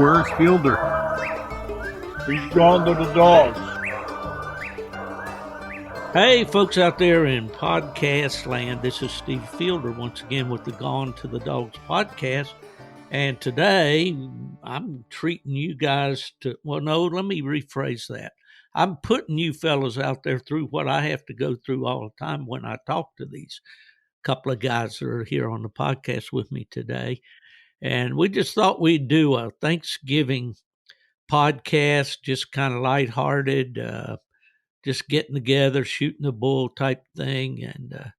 Where's Fielder? He's gone to the dogs. Hey, folks out there in podcast land, this is Steve Fielder once again with the Gone to the Dogs podcast. And today I'm treating you guys to, well, no, let me rephrase that. I'm putting you fellas out there through what I have to go through all the time when I talk to these couple of guys that are here on the podcast with me today. And we just thought we'd do a Thanksgiving podcast, just kind of lighthearted, just getting together, shooting the bull type thing. And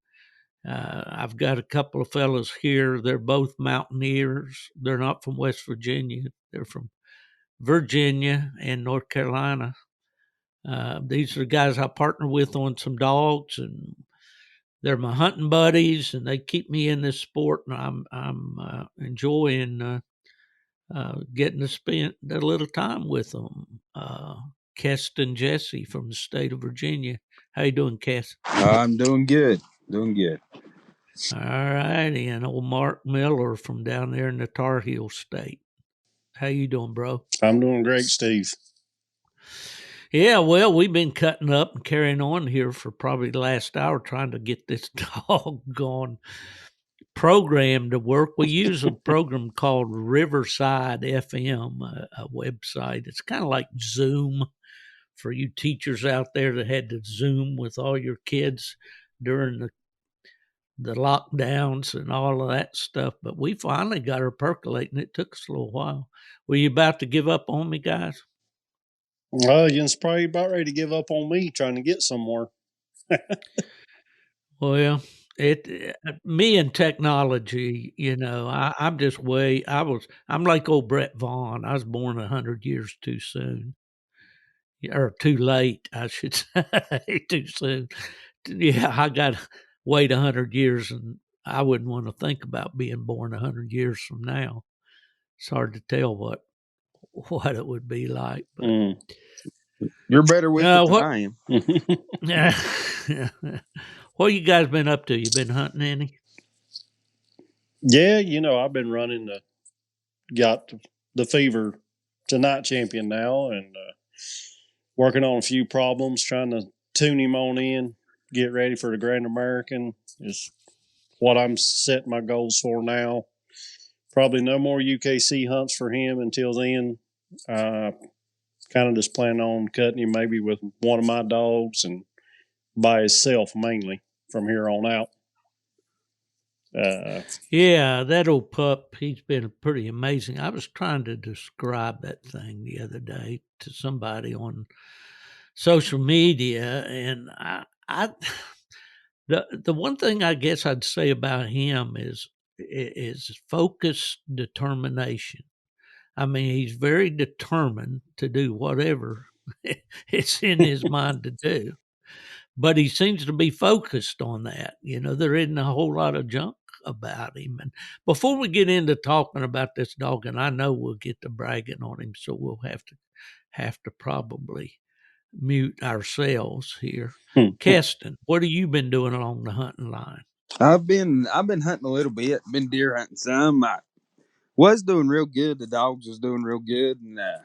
I've got a couple of fellows here. They're both mountaineers. They're not from West Virginia. They're from Virginia and North Carolina. These are the guys I partner with on some dogs, and they're my hunting buddies, and they keep me in this sport, and I'm enjoying getting to spend a little time with them. Kesten Jesse from the state of Virginia. How you doing, Kest? I'm doing good. Doing good. All righty, and old Mark Miller from down there in the Tar Heel state. How you doing, bro? I'm doing great, Steve. Yeah, well, we've been cutting up and carrying on here for probably the last hour trying to get this doggone program to work. We use a program called Riverside FM, a website. It's kind of like Zoom for you teachers out there that had to Zoom with all your kids during the lockdowns and all of that stuff. But we finally got her percolating. It took us a little while. Were you about to give up on me, guys? You're probably about ready to give up on me trying to get somewhere. Well, me and technology, you know, I'm just I'm like old Brett Vaughn. I was born 100 years too soon, or too late, I should say, too soon. Yeah, I got to wait 100 years, and I wouldn't want to think about being born 100 years from now. It's hard to tell what it would be like. But, You're better with it than I am. What you guys been up to? You been hunting any? Yeah, I've been running got the fever to Nite Champion now, and working on a few problems, trying to tune him on in, get ready for the Grand American is what I'm setting my goals for now. Probably no more UKC hunts for him until then. Kind of just plan on cutting him maybe with one of my dogs and by himself mainly from here on out. Yeah, that old pup, he's been pretty amazing. I was trying to describe that thing the other day to somebody on social media, and the one thing I guess I'd say about him is focused determination. I mean, he's very determined to do whatever it's in his mind to do, but he seems to be focused on that. You know, there isn't a whole lot of junk about him. And before we get into talking about this dog, and I know we'll get to bragging on him, so we'll have to probably mute ourselves here. Kesten, what have you been doing along the hunting line? I've been hunting a little bit, been deer hunting some. I was doing real good. The dogs was doing real good, and I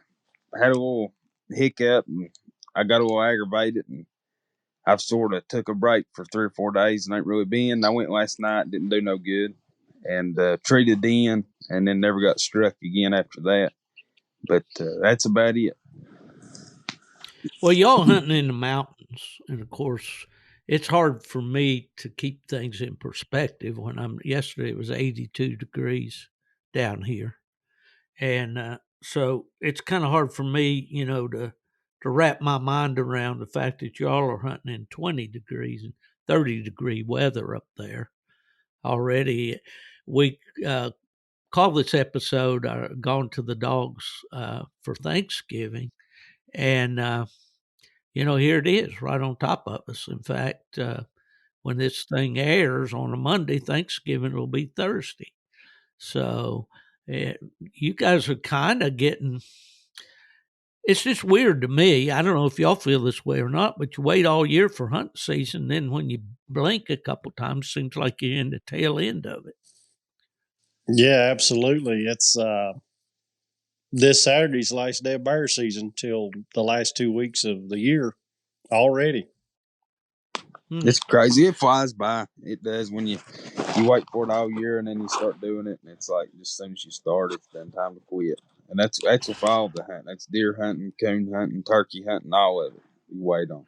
had a little hiccup, and I got a little aggravated, and I've sort of took a break for 3 or 4 days and ain't really been. I went last night, didn't do no good, and treated in, and then never got struck again after that. But that's about it. Well, y'all hunting in the mountains, and of course, it's hard for me to keep things in perspective when yesterday it was 82 degrees down here. And so it's kind of hard for me, you know, to wrap my mind around the fact that y'all are hunting in 20 degrees and 30-degree weather up there already. We call this episode Gone to the Dogs for Thanksgiving. And, you know, here it is right on top of us. In fact, when this thing airs on a Monday, Thanksgiving will be Thursday. So you guys are kind of getting, it's just weird to me. I don't know if y'all feel this way or not, but you wait all year for hunt season. Then when you blink a couple times, it seems like you're in the tail end of it. Yeah, absolutely. It's this Saturday's last day of bear season till the last 2 weeks of the year already. It's crazy. It flies by. It does when you wait for it all year and then you start doing it, and it's like just as soon as you start, it's then time to quit. And that's with all the hunting. That's deer hunting, coon hunting, turkey hunting, all of it. You wait on.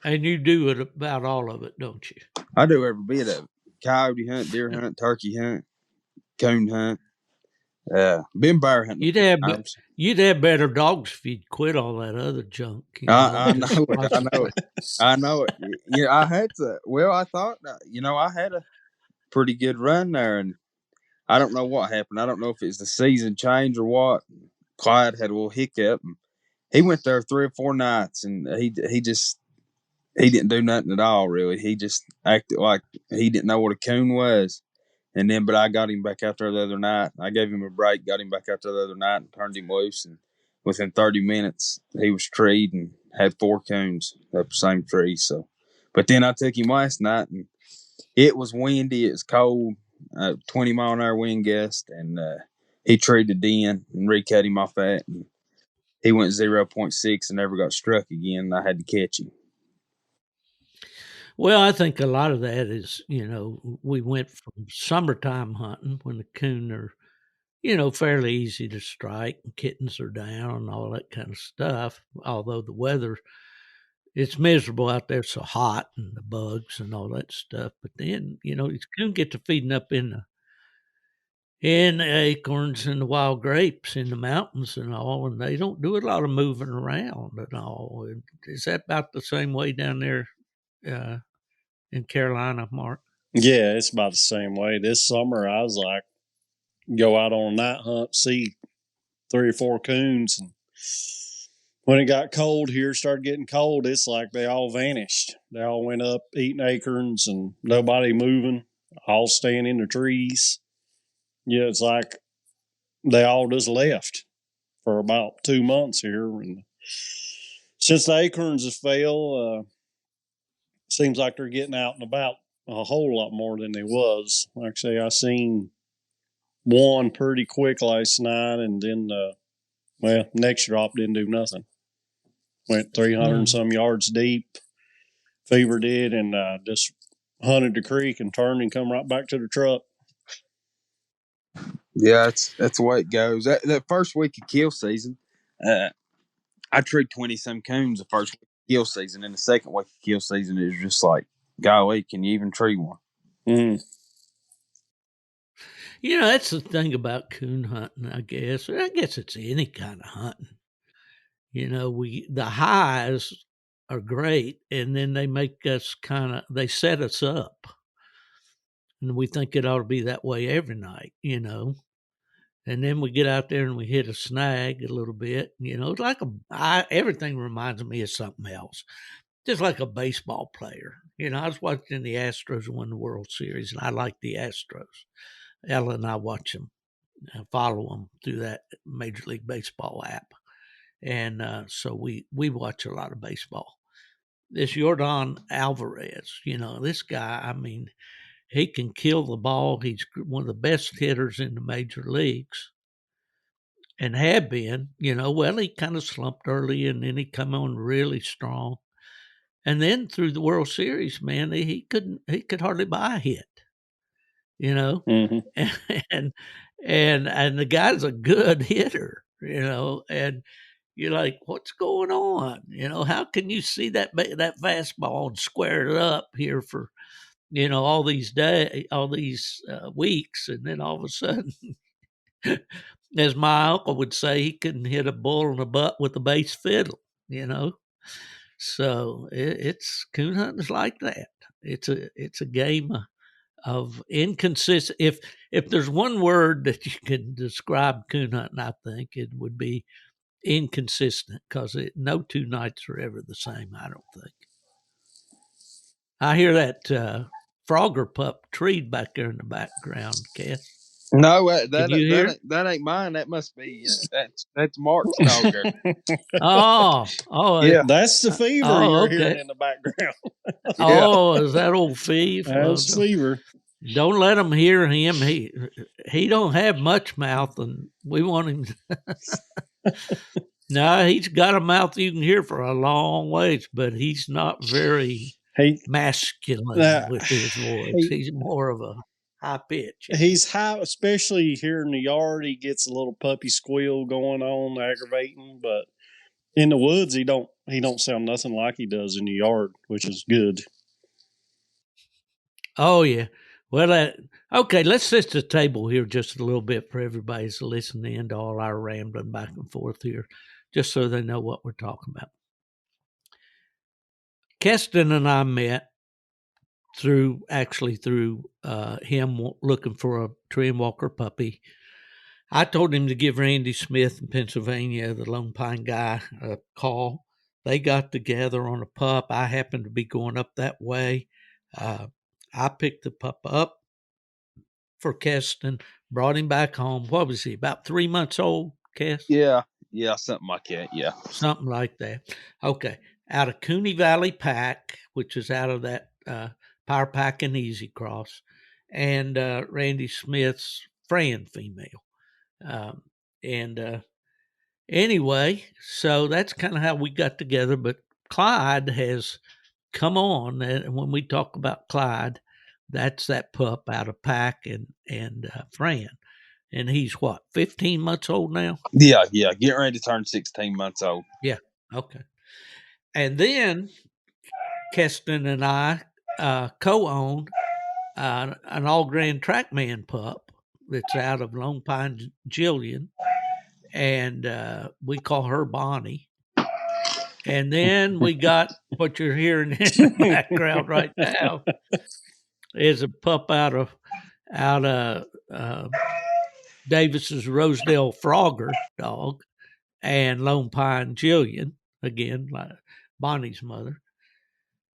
And you do it about all of it, don't you? I do every bit of it. Coyote hunt, deer hunt, turkey hunt, coon hunt. Been bear hunting. You'd have better dogs if you'd quit all that other junk. I know it. I know it. I know it. Yeah, I had to. Well, I thought, I had a pretty good run there, and I don't know what happened. I don't know if it's the season change or what. Clyde had a little hiccup, and he went there 3 or 4 nights, and he didn't do nothing at all, really. He just acted like he didn't know what a coon was. But I got him back out there the other night. I gave him a break, got him back out there the other night and turned him loose. And within 30 minutes, he was treed and had 4 coons up the same tree. So, but then I took him last night, and it was windy. It was cold, 20-mile-an-hour wind gust. And he treed the den and recut him off that. And he went 0.6 and never got struck again. I had to catch him. Well, I think a lot of that is, we went from summertime hunting when the coon are, fairly easy to strike and kittens are down and all that kind of stuff. Although the weather, it's miserable out there, so hot and the bugs and all that stuff. But then, these coon get to feeding up in the acorns and the wild grapes in the mountains and all, and they don't do a lot of moving around at all. Is that about the same way down there in Carolina, Mark? Yeah, it's about the same way. This summer, I was like, go out on a night hunt, see 3 or 4 coons. And when it got cold here, started getting cold, it's like they all vanished. They all went up eating acorns and nobody moving, all staying in the trees. Yeah, it's like they all just left for about 2 months here. And since the acorns have failed, seems like they're getting out and about a whole lot more than they was. Like I say, I seen one pretty quick last night, and then next drop didn't do nothing. Went 300 and some yards deep. Fever did, and just hunted the creek and turned and come right back to the truck. Yeah, that's the way it goes. That first week of kill season, I treed 20-some coons the first week of kill season. And the second week of kill season, it was just like, golly, can you even tree one? Mm. That's the thing about coon hunting, I guess. I guess it's any kind of hunting. The highs are great, and then they make us they set us up. And we think it ought to be that way every night, And then we get out there and we hit a snag a little bit. It's like everything reminds me of something else. Just like a baseball player. I was watching the Astros win the World Series, and I like the Astros. Ella and I watch them, follow them through that Major League Baseball app. And so we watch a lot of baseball. This Yordan Alvarez, this guy, I mean, he can kill the ball. He's one of the best hitters in the major leagues and had been, well, he kind of slumped early and then he come on really strong. And then through the World Series, man, he could hardly buy a hit, Mm-hmm. and the guy's a good hitter, and you're like, what's going on? How can you see that fastball and square it up here for, all these weeks, and then all of a sudden, as my uncle would say, he couldn't hit a bull in the butt with a bass fiddle, So it's coon hunting's like that. It's a game of inconsistent. If there's one word that you can describe coon hunting, I think it would be inconsistent, because no 2 nights are ever the same. I don't think. I hear that Frogger pup treed back there in the background, Kest. No, that ain't mine. That must be that's Mark's dog there. Oh, yeah, that's the fever you're hearing in the background. Oh, is that old Fever? That's Fever. Don't let him hear him. He don't have much mouth, and we want him. No, he's got a mouth you can hear for a long ways, but he's not very masculine with his voice. He's more of a high pitch. He's high, especially here in the yard. He gets a little puppy squeal going on, aggravating. But in the woods, he don't sound nothing like he does in the yard, which is good. Oh yeah. Well, okay. Let's set the table here just a little bit for everybody to listen in to all our rambling back and forth here, just so they know what we're talking about. Kesten and I met through him looking for a tree and walker puppy. I told him to give Randy Smith in Pennsylvania, the Lone Pine guy, a call. They got together on a pup. I happened to be going up that way. I picked the pup up for Kesten, brought him back home. What was he, about 3 months old, Kest? Yeah, something like that, yeah. Something like that. Okay, out of Cooney Valley Pack, which is out of that Power Pack and Easy Cross, and Randy Smith's Fran female. Anyway, so that's kind of how we got together. But Clyde has come on, and when we talk about Clyde, that's that pup out of Pack and Fran, and he's what, 15 months old now? Yeah, getting ready to turn 16 months old. Yeah, okay. And then Kesten and I co-own an all-grand Trackman pup that's out of Lone Pine Jillian, and we call her Bonnie. And then we got what you're hearing in the background right now is a pup out of Davis's Rosedale Frogger dog and Lone Pine Jillian, again, like Bonnie's mother.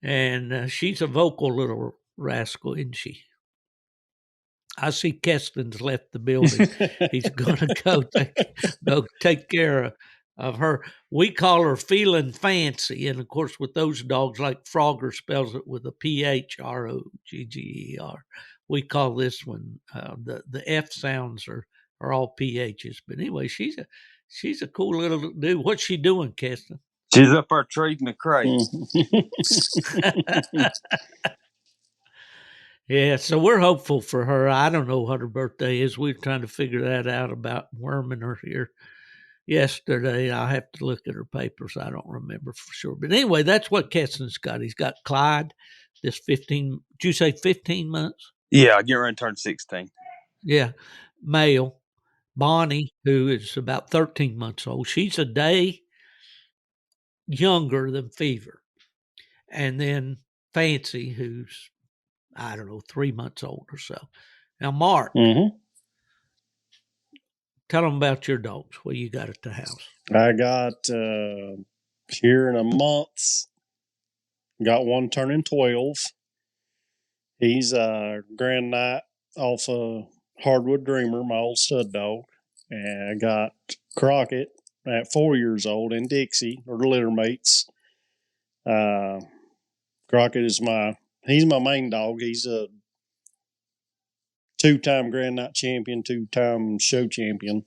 And she's a vocal little rascal, isn't she? I see Kesten's left the building. He's going to go take care of her. We call her Feeling Fancy. And, of course, with those dogs, like Frogger spells it with a P-H-R-O-G-G-E-R. We call this one, the F sounds are all PHs. But anyway, she's a cool little dude. What's she doing, Kesten? She's up there treating the crate. Yeah, so we're hopeful for her. I don't know what her birthday is. We're trying to figure that out about worming her here yesterday. I'll have to look at her papers. I don't remember for sure. But anyway, that's what Kesten's got. He's got Clyde, this 15, did you say 15 months? Yeah, getting ready to turn 16. Yeah, male. Bonnie, who is about 13 months old. She's a day younger than Fever. And then Fancy, who's, I don't know, 3 months old or so. Now, Mark, tell them about your dogs. What you got at the house? I got here in a month. Got one turning 12. He's a Grand Nite off of Hardwood Dreamer, my old stud dog. And I got Crockett at 4 years old and Dixie, or litter mates. Crockett is he's my main dog. He's a 2-time Grand Nite champion, 2-time show champion,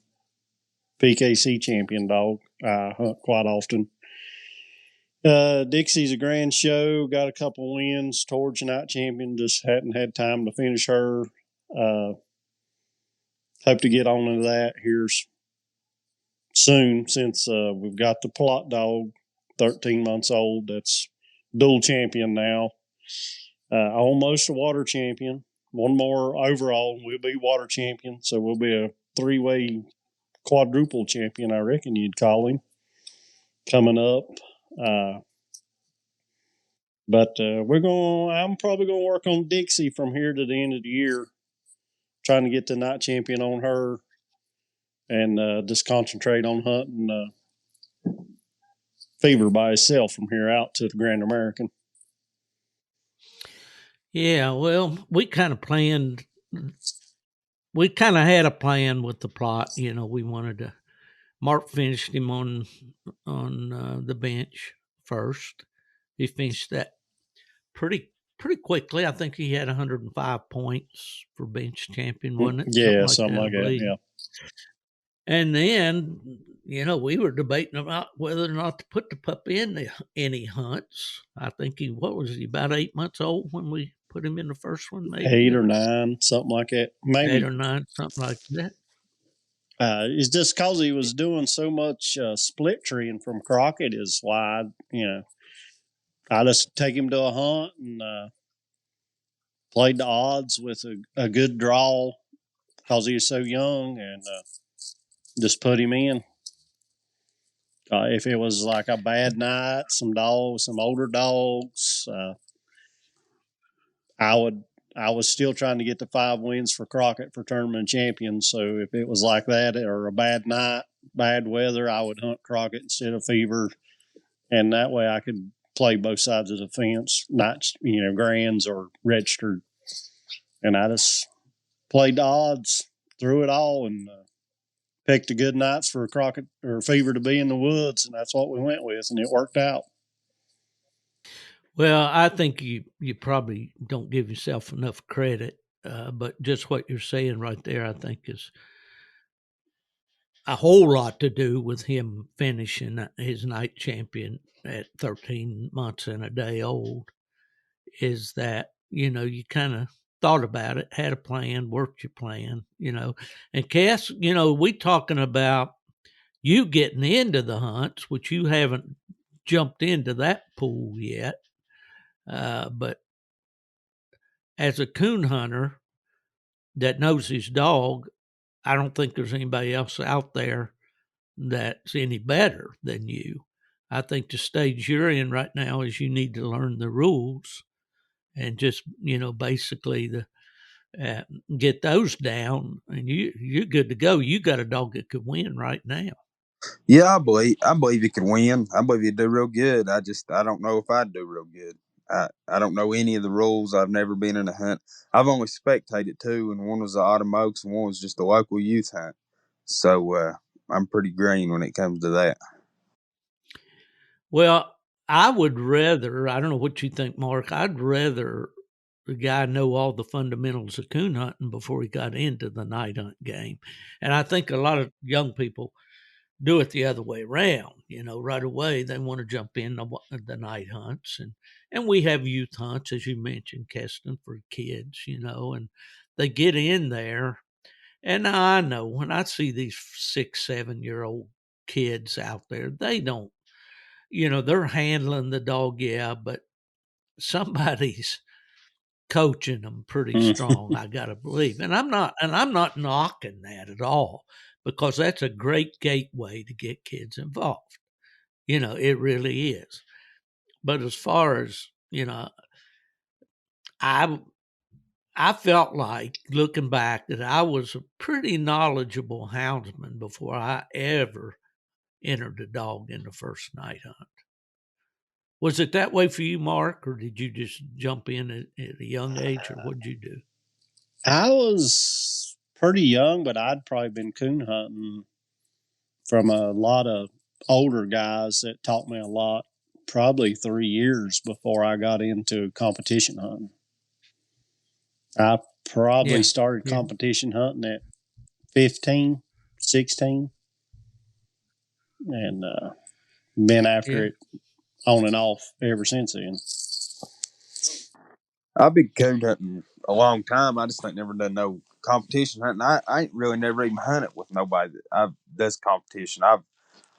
PKC champion dog. I hunt quite often. Dixie's a grand show, got a couple wins towards night champion, just hadn't had time to finish her. Hope to get on into that here soon, since we've got the Plott dog, 13 months old. That's dual champion now. Almost a water champion. One more overall, we'll be water champion. So we'll be a 3-way quadruple champion, I reckon you'd call him, coming up. But I'm probably going to work on Dixie from here to the end of the year, trying to get the night champion on her and just concentrate on hunting Fever by himself from here out to the Grand American. Yeah, well, we kind of had a plan with the Plott. You know, we wanted to. Mark finished him on the bench first. He finished that pretty pretty quickly. I think he had 105 points for bench champion, wasn't it? Yeah, something like that. Yeah. And then, we were debating about whether or not to put the pup in any hunts. I think what was he, about 8 months old when we put him in the first one, maybe? 8 or 9, something like that. Maybe 8 or 9, something like that. It's just because he was doing so much split treeing from Crockett is why, I just take him to a hunt and played the odds with a good draw because he was so young and just put him in. If it was like a bad night, some older dogs, I was still trying to get the 5 wins for Crockett for Tournament Champions. So if it was like that or a bad night, bad weather, I would hunt Crockett instead of Fever. And that way I could play both sides of the fence, not, grands or registered. And I just played the odds, threw it all, and picked the good nights for Crockett or Fever to be in the woods. And that's what we went with. And it worked out. Well, I think you probably don't give yourself enough credit, but just what you're saying right there, I think, is a whole lot to do with him finishing his night champion at 13 months and a day old. Is that, you kind of thought about it, had a plan, worked your plan, And Cass, we talking about you getting into the hunts, which you haven't jumped into that pool yet. But as a coon hunter that knows his dog, I don't think there's anybody else out there that's any better than you. I think the stage you're in right now is you need to learn the rules and just, basically get those down, and you're good to go. You got a dog that could win right now. Yeah, I believe he could win. I believe he'd do real good. I don't know if I'd do real good. I don't know any of the rules. I've never been in a hunt. I've only spectated 2, and one was the Autumn Oaks, and one was just a local youth hunt. So I'm pretty green when it comes to that. Well, I would rather, I don't know what you think, Mark, I'd rather the guy know all the fundamentals of coon hunting before he got into the night hunt game. And I think a lot of young people do it the other way around. Right away they want to jump in the night hunts, and we have youth hunts, as you mentioned, Kesten, for kids, and they get in there. And I know when I see these 6-7-year-old kids out there, they don't, they're handling the dog, yeah, but somebody's coaching them pretty strong, I gotta believe. And I'm not knocking that at all, because that's a great gateway to get kids involved. It really is. But as far as, I felt like, looking back, that I was a pretty knowledgeable houndsman before I ever entered a dog in the first night hunt. Was it that way for you, Mark, or did you just jump in at a young age, or what did you do? I was pretty young, but I'd probably been coon hunting from a lot of older guys that taught me a lot, probably 3 years before I got into competition hunting. I probably started competition hunting at 15, 16, and been after it on and off ever since then. I've been coon hunting a long time. I just ain't never done no competition hunting. I ain't really never even hunted with nobody that does competition. I've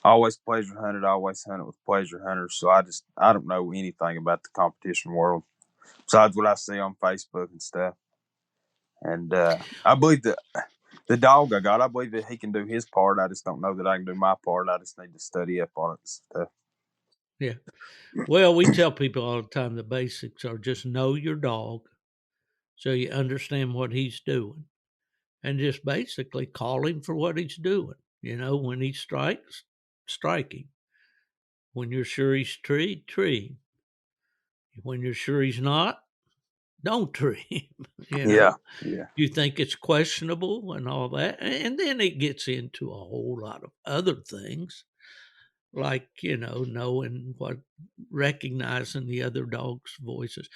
always pleasure hunted, always hunted with pleasure hunters. So I don't know anything about the competition world besides what I see on Facebook and stuff. And I believe that the dog I got, I believe that he can do his part. I just don't know that I can do my part. I just need to study up on it and stuff. Yeah. Well, we tell people all the time the basics are just know your dog so you understand what he's doing, and just basically call him for what he's doing. When he strikes, strike him. When you're sure he's treed, tree him. When you're sure he's not, don't tree him. Yeah. You think it's questionable and all that. And then it gets into a whole lot of other things. like, knowing recognizing the other dog's voices.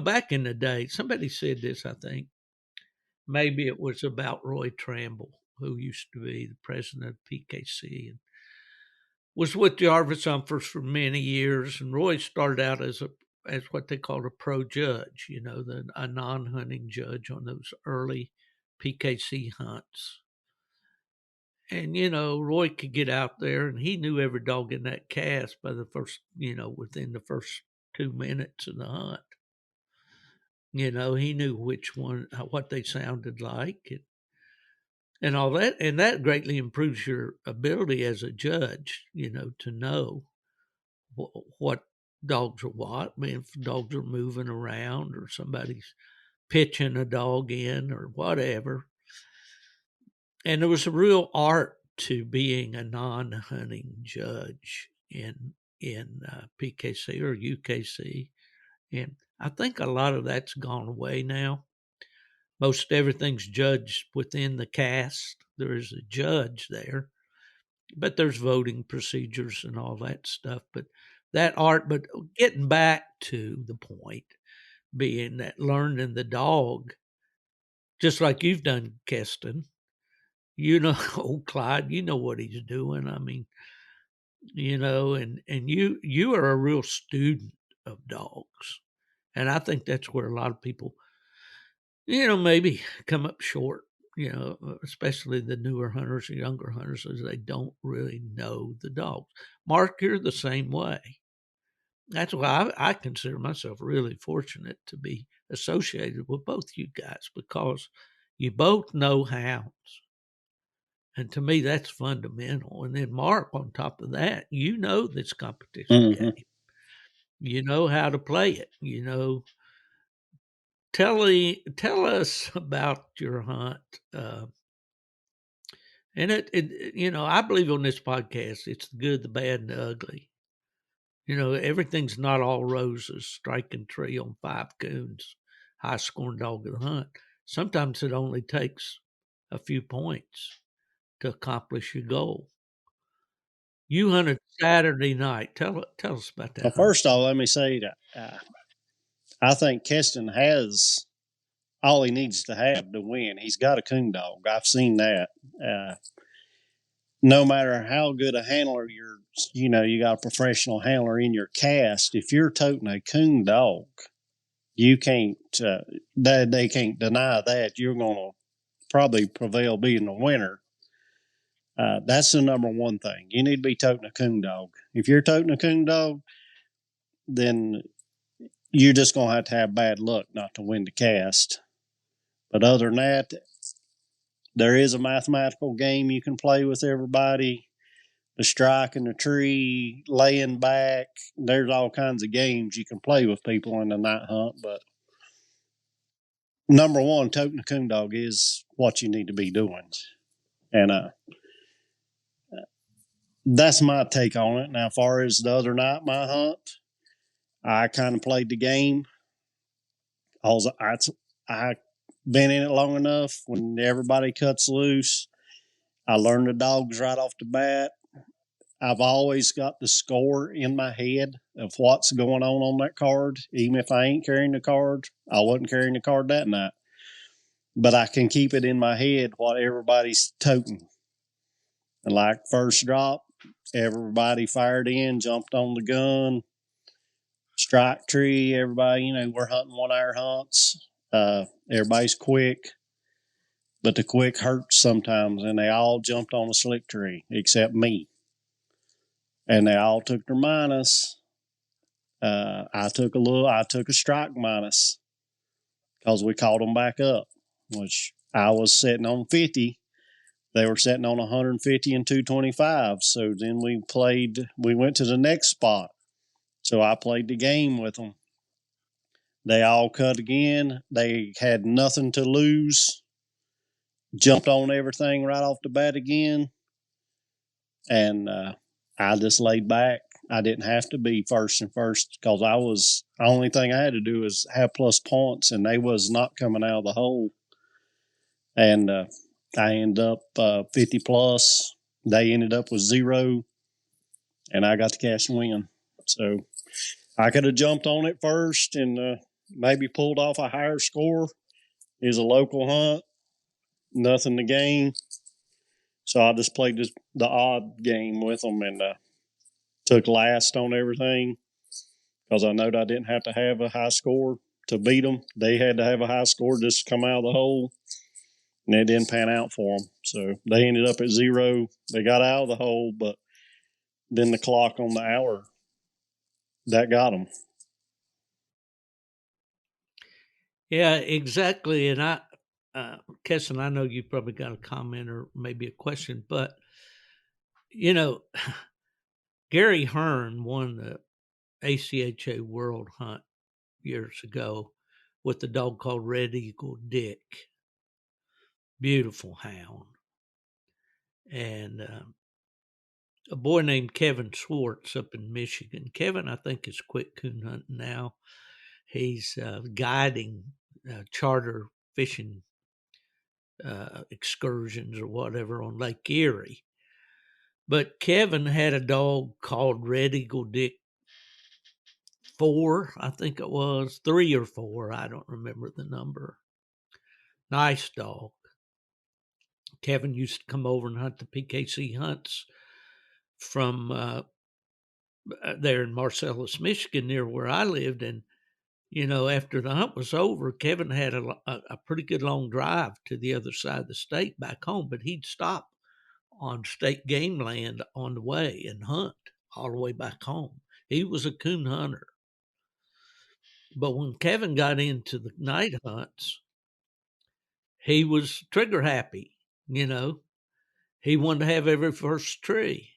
Back in the day, somebody said this, I think, maybe it was about Roy Tramble, who used to be the president of PKC and was with Jarvis Umphers for many years. And Roy started out as what they called a pro judge, a non-hunting judge on those early PKC hunts. And, Roy could get out there and he knew every dog in that cast by the first, within the first 2 minutes of the hunt. He knew which one, what they sounded like and all that. And that greatly improves your ability as a judge, to know what dogs are what. I mean, if dogs are moving around or somebody's pitching a dog in or whatever. And there was a real art to being a non-hunting judge in PKC or UKC, and I think a lot of that's gone away now. Most everything's judged within the cast. There is a judge there, but there's voting procedures and all that stuff. But that art, but getting back to the point being that learning the dog, just like you've done, Kesten, old Clyde, you know what he's doing. I mean, and you are a real student of dogs. And I think that's where a lot of people, maybe come up short, especially the newer hunters or younger hunters, is they don't really know the dogs. Mark, you're the same way. That's why I consider myself really fortunate to be associated with both you guys because you both know hounds. And to me, that's fundamental. And then, Mark, on top of that, this competition game. You know how to play it. Tell us about your hunt. And I believe on this podcast, it's the good, the bad, and the ugly. Everything's not all roses, striking tree on 5 coons, high scoring dog of the hunt. Sometimes it only takes a few points to accomplish your goal. You hunted Saturday night. Tell us about that. Well, first of all, let me say that I think Kesten has all he needs to have to win. He's got a coon dog. I've seen that. No matter how good a handler you got a professional handler in your cast. If you're toting a coon dog, you can't. They can't deny that you're going to probably prevail being the winner. That's the number one thing. You need to be toting a coon dog. If you're toting a coon dog, then you're just going to have bad luck not to win the cast. But other than that, there is a mathematical game you can play with everybody. The strike in the tree, laying back. There's all kinds of games you can play with people in the night hunt. But number one, toting a coon dog is what you need to be doing. And that's my take on it. Now, as far as the other night, my hunt, I kind of played the game. I been in it long enough. When everybody cuts loose, I learned the dogs right off the bat. I've always got the score in my head of what's going on that card. Even if I ain't carrying the card, I wasn't carrying the card that night. But I can keep it in my head what everybody's toting. And like first drop, everybody fired in, jumped on the gun, strike tree, everybody, we're hunting 1 hour hunts. Everybody's quick, but the quick hurts sometimes, and they all jumped on a slick tree except me. And they all took their minus. I took a strike minus because we called them back up, which I was sitting on 50. They were sitting on 150 and 225. So then we went to the next spot. So I played the game with them. They all cut again. They had nothing to lose. Jumped on everything right off the bat again. And I just laid back. I didn't have to be first because the only thing I had to do was have plus points, and they was not coming out of the hole. And I ended up 50 plus. They ended up with 0. and I got to catch and win. So I could have jumped on it first and maybe pulled off a higher score. It was a local hunt, nothing to gain. So I just played the odd game with them and took last on everything because I knowed I didn't have to have a high score to beat them. They had to have a high score just to come out of the hole, and it didn't pan out for them. So they ended up at 0. They got out of the hole, but then the clock on the hour, that got them. Yeah, exactly. And Kesten, I know you probably got a comment or maybe a question, but Gary Hearn won the ACHA World Hunt years ago with the dog called Red Eagle Dick. Beautiful hound. And a boy named Kevin Swartz up in Michigan. Kevin, I think, is quit coon hunting now. He's guiding charter fishing excursions or whatever on Lake Erie. But Kevin had a dog called Red Eagle Dick 4, I think it was, 3 or 4. I don't remember the number. Nice dog. Kevin used to come over and hunt the PKC hunts from there in Marcellus, Michigan, near where I lived. And, after the hunt was over, Kevin had a pretty good long drive to the other side of the state back home, but he'd stop on state game land on the way and hunt all the way back home. He was a coon hunter. But when Kevin got into the night hunts, he was trigger happy, He wanted to have every first tree.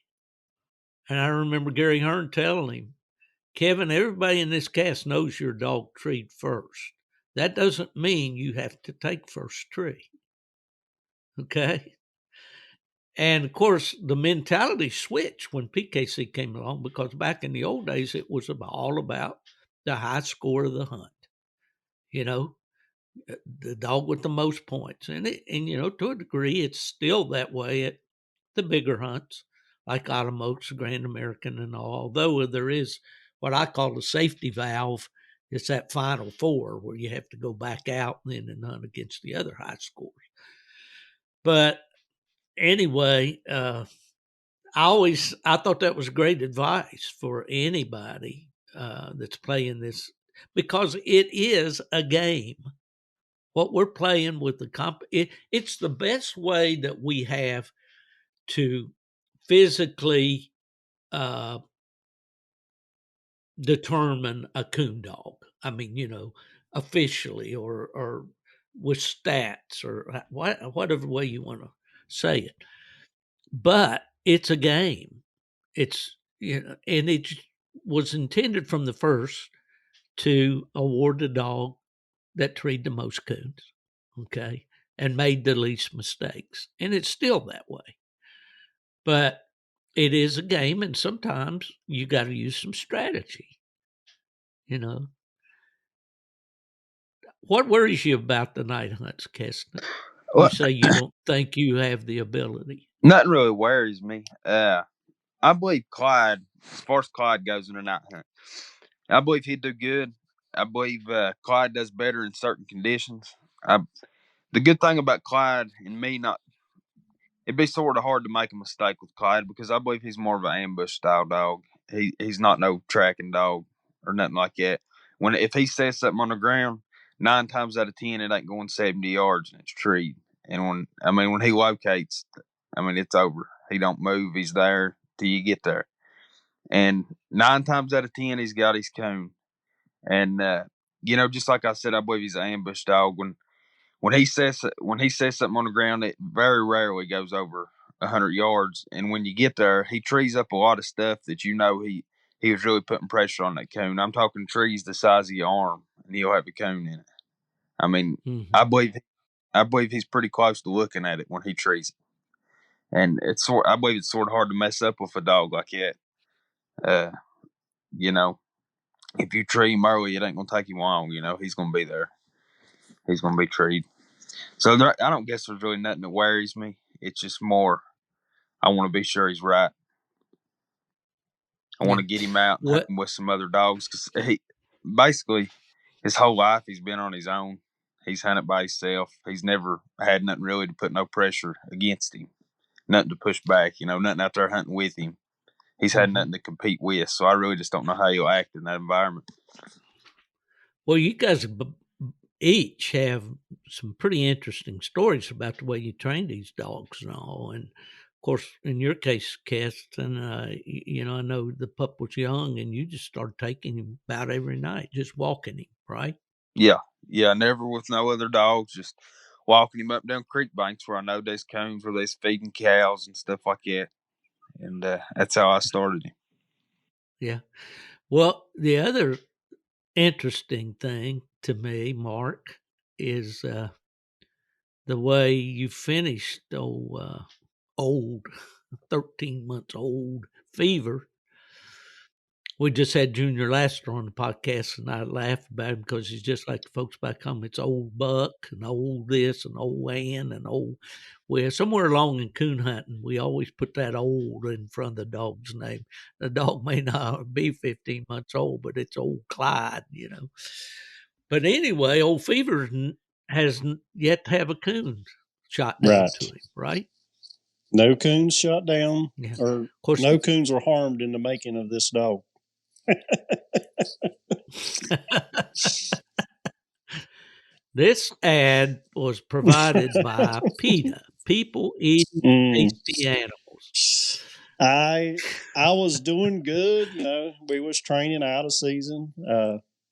And I remember Gary Hearn telling him, Kevin, everybody in this cast knows your dog treed first. That doesn't mean you have to take first tree. Okay? And of course, the mentality switched when PKC came along because back in the old days, it was all about the high score of the hunt. The dog with the most points. And to a degree, it's still that way at the bigger hunts like Autumn Oaks, Grand American, and all. Although there is what I call the safety valve. It's that final 4 where you have to go back out and hunt against the other high scores. But anyway, I thought that was great advice for anybody that's playing this because it is a game. What we're playing with it's the best way that we have to physically determine a coon dog. I mean, officially or with stats or whatever way you want to say it. But it's a game. It's, and it was intended from the first to award the dog that treed the most coons, okay, and made the least mistakes. And it's still that way. But it is a game, and sometimes you got to use some strategy. What worries you about the night hunts, Kesten? You say you don't think you have the ability. Nothing really worries me. I believe Clyde, as far as Clyde goes in a night hunt, I believe he'd do good. I believe Clyde does better in certain conditions. The good thing about Clyde and me it'd be sort of hard to make a mistake with Clyde because I believe he's more of an ambush style dog. He's not no tracking dog or nothing like that. If he says something on the ground, 9 times out of 10 it ain't going 70 yards and it's treed. And when he locates, it's over. He don't move. He's there till you get there. And 9 times out of 10 he's got his coon. And just like I said, I believe he's an ambush dog. When he says something on the ground, it very rarely goes over 100 yards. And when you get there, he trees up a lot of stuff that he was really putting pressure on that coon. I'm talking trees the size of your arm, and he'll have a coon in it. Mm-hmm. I believe he's pretty close to looking at it when he trees it, and I believe it's sort of hard to mess up with a dog like that. If you tree him early, it ain't gonna take him long. He's gonna be there. He's gonna be treed. So I don't guess there's really nothing that worries me. It's just more I want to be sure he's right. I want to get him out and What? hunting with some other dogs because he basically his whole life he's been on his own. He's hunted by himself. He's never had nothing really to put no pressure against him, nothing to push back. Nothing out there hunting with him. He's had nothing to compete with. So I really just don't know how he'll act in that environment. Well, you guys each have some pretty interesting stories about the way you train these dogs and all. And of course, in your case, Kesten, I know the pup was young and you just started taking him about every night, just walking him, right? Yeah, never with no other dogs, just walking him up down creek banks where I know there's coons where there's feeding cows and stuff like that. And that's how I started him. Yeah. Well, the other interesting thing to me, Mark, is the way you finished old 13 months old Fever. We just had Junior Laster on the podcast, and I laughed about him because he's just like the folks back home. It's old Buck and old this and old Ann and old. Well, somewhere along in coon hunting, we always put that old in front of the dog's name. The dog may not be 15 months old, but it's old Clyde, But anyway, old Fever has yet to have a coon shot down Right. to him, right? No coons shot down, Yeah. or Of course, no coons were harmed in the making of this dog. This ad was provided by PETA, People Eating Tasty Animals. I was doing good. We was training out of season,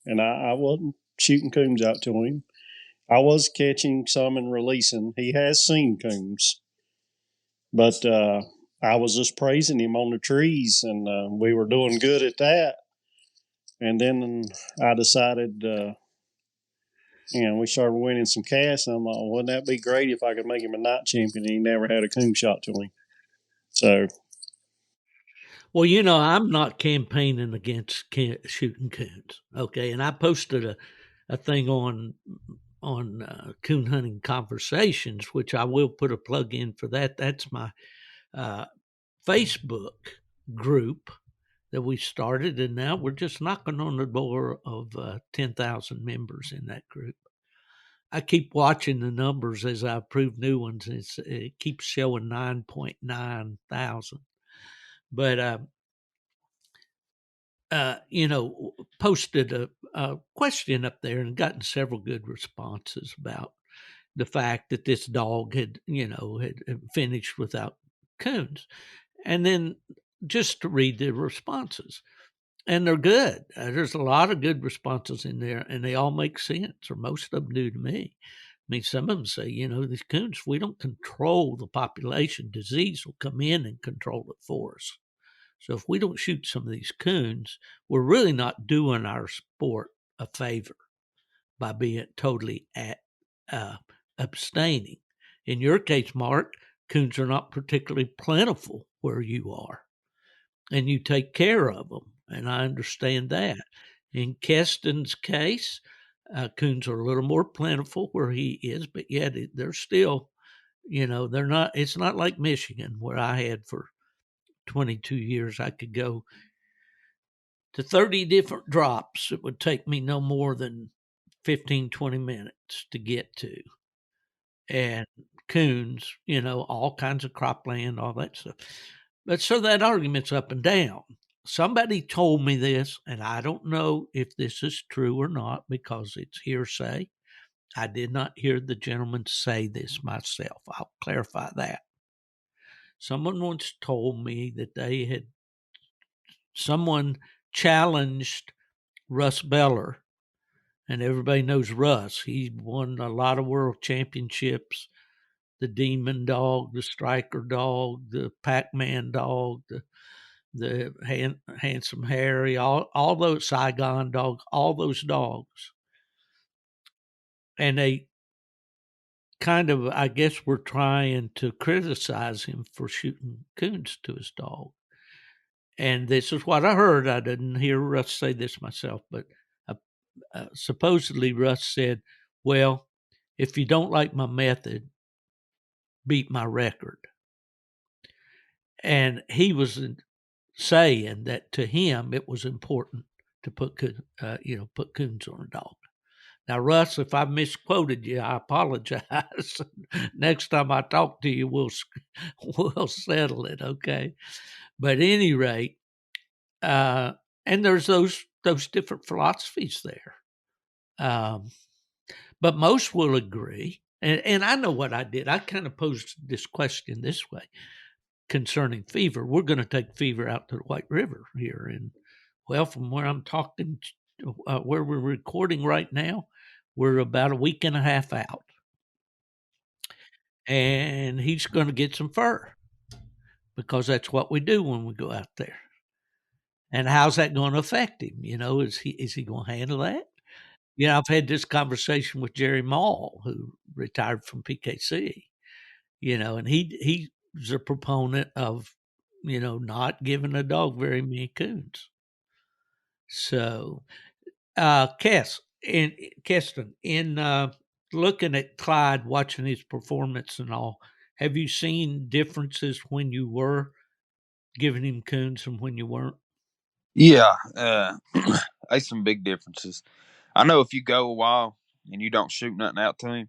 and I wasn't shooting coons out to him. I was catching some and releasing. He has seen coons, but I was just praising him on the trees, and we were doing good at that. And then I decided, we started winning some casts, and I'm like, wouldn't that be great if I could make him a night champion? And he never had a coon shot to him. So, well, I'm not campaigning against shooting coons, okay? And I posted a thing on coon hunting conversations, which I will put a plug in for that. That's my Facebook group that we started, and now we're just knocking on the door of 10,000 members in that group. I keep watching the numbers as I approve new ones. It keeps showing 9.9 thousand. But, posted a question up there and gotten several good responses about the fact that this dog had finished without coons. And then just to read the responses. And they're good. There's a lot of good responses in there, and they all make sense, or most of them do to me. I mean, some of them say, these coons, if we don't control the population, disease will come in and control it for us. So if we don't shoot some of these coons, we're really not doing our sport a favor by being totally abstaining. In your case, Mark, coons are not particularly plentiful where you are, and you take care of them, and I understand that. In Kesten's case, coons are a little more plentiful where he is, but yet they're still, they're not. It's not like Michigan where I had for 22 years. I could go to 30 different drops. It would take me no more than 15, 20 minutes to get to. And coons, all kinds of cropland, all that stuff. But so that argument's up and down. Somebody told me this, and I don't know if this is true or not because it's hearsay. I did not hear the gentleman say this myself. I'll clarify that. Someone once told me that someone challenged Russ Beller, and everybody knows Russ. He won a lot of world championships. The Demon Dog, the Striker Dog, the Pac-Man Dog, the Handsome Harry, all those Saigon Dog, all those dogs. And they kind of, I guess, were trying to criticize him for shooting coons to his dog. And this is what I heard. I didn't hear Russ say this myself, but supposedly Russ said, well, if you don't like my method, beat my record. And he was saying that to him it was important to put coons on a dog. Now, Russ, if I misquoted you, I apologize. Next time I talk to you, we'll settle it, okay? But at any rate, and there's those different philosophies there. But most will agree, and I know what I did. I kind of posed this question this way concerning fever. We're going to take fever out to the White River here, and well, from where I'm talking, where we're recording right now, we're about a week and a half out, and he's going to get some fur because that's what we do when we go out there. And how's that going to affect him? Is he going to handle that? I've had this conversation with Jerry Mall, who retired from PKC, and he's a proponent of, not giving a dog very many coons. So, Kesten, in looking at Clyde, watching his performance and all, have you seen differences when you were giving him coons and when you weren't? Yeah, there's some big differences. I know if you go a while and you don't shoot nothing out to him,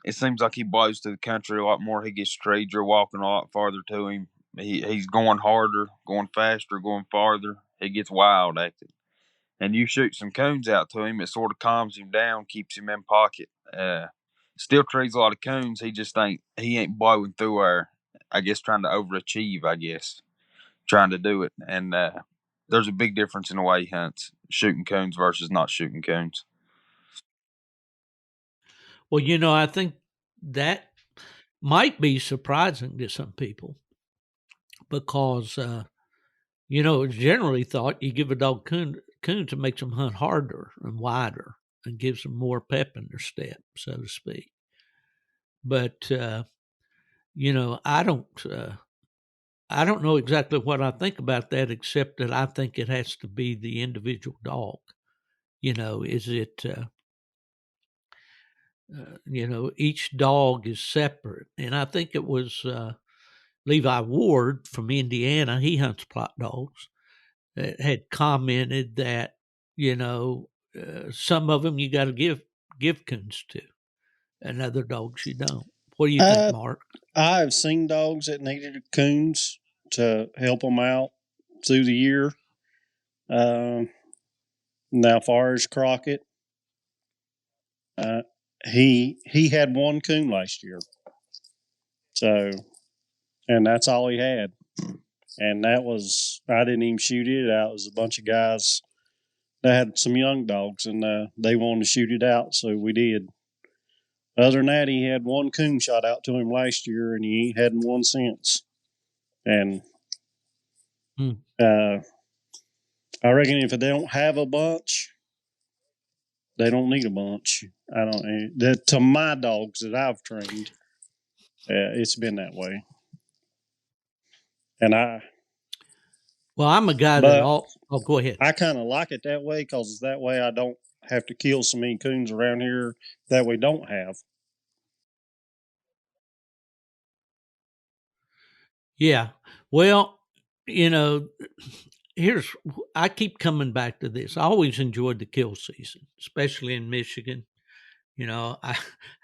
it seems like he blows to the country a lot more. He gets straight. You're walking a lot farther to him. He's going harder, going faster, going farther. He gets wild active. And you shoot some coons out to him, it sort of calms him down, keeps him in pocket. Still trees a lot of coons. He ain't blowing through our, I guess, trying to overachieve, trying to do it. And there's a big difference in the way he hunts, shooting coons versus not shooting coons. Well, I think that might be surprising to some people because, it's generally thought you give a dog coon to make them hunt harder and wider and gives them more pep in their step, so to speak. But, I don't know exactly what I think about that, except that I think it has to be the individual dog. Is it, each dog is separate. And I think it was Levi Ward from Indiana, he hunts Plott dogs, that had commented that, some of them you got to give coons to, and other dogs you don't. What do you think, Mark? I've seen dogs that needed coons to help them out through the year. Now, far as Crockett, he had one coon last year, so, and that's all he had, and that was, I didn't even shoot it out. It was a bunch of guys that had some young dogs, and they wanted to shoot it out, so we did. Other than that, he had one coon shot out to him last year, and he ain't had one since. And I reckon if they don't have a bunch, they don't need a bunch. I don't. To my dogs that I've trained, it's been that way. And I'm a guy that go ahead. I kind of like it that way because that way I don't have to kill so many coons around here that we don't have. Yeah. Well, I keep coming back to this. I always enjoyed the kill season, especially in Michigan. I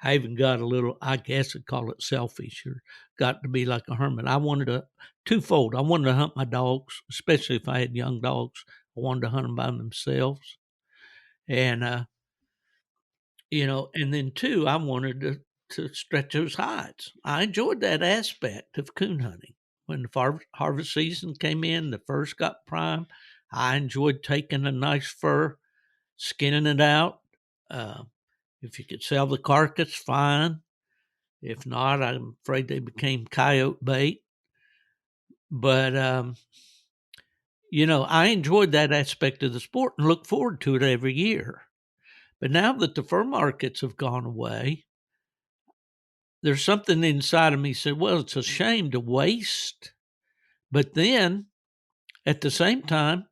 even got a little, I guess I'd call it selfish, or got to be like a hermit. I wanted to, twofold. I wanted to hunt my dogs, especially if I had young dogs. I wanted to hunt them by themselves. And, and then two, I wanted to stretch those hides. I enjoyed that aspect of coon hunting. When the harvest season came in, the furs got prime. I enjoyed taking a nice fur, skinning it out. If you could sell the carcass, fine. If not, I'm afraid they became coyote bait. But, I enjoyed that aspect of the sport and look forward to it every year. But now that the fur markets have gone away, there's something inside of me said, well, it's a shame to waste. But then at the same time,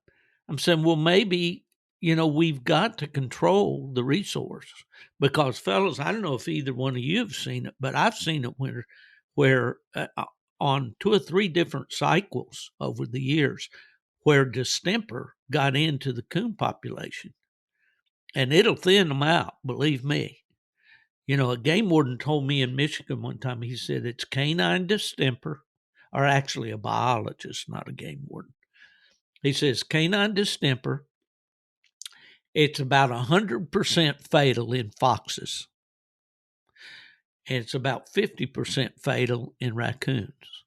I'm saying, well, maybe, we've got to control the resource because, fellas, I don't know if either one of you have seen it, but I've seen it where on 2 or 3 different cycles over the years, where distemper got into the coon population. And it'll thin them out, believe me. You know, a game warden told me in Michigan one time, he said it's canine distemper, or actually a biologist, not a game warden. He says canine distemper, it's about 100% fatal in foxes. And it's about 50% fatal in raccoons.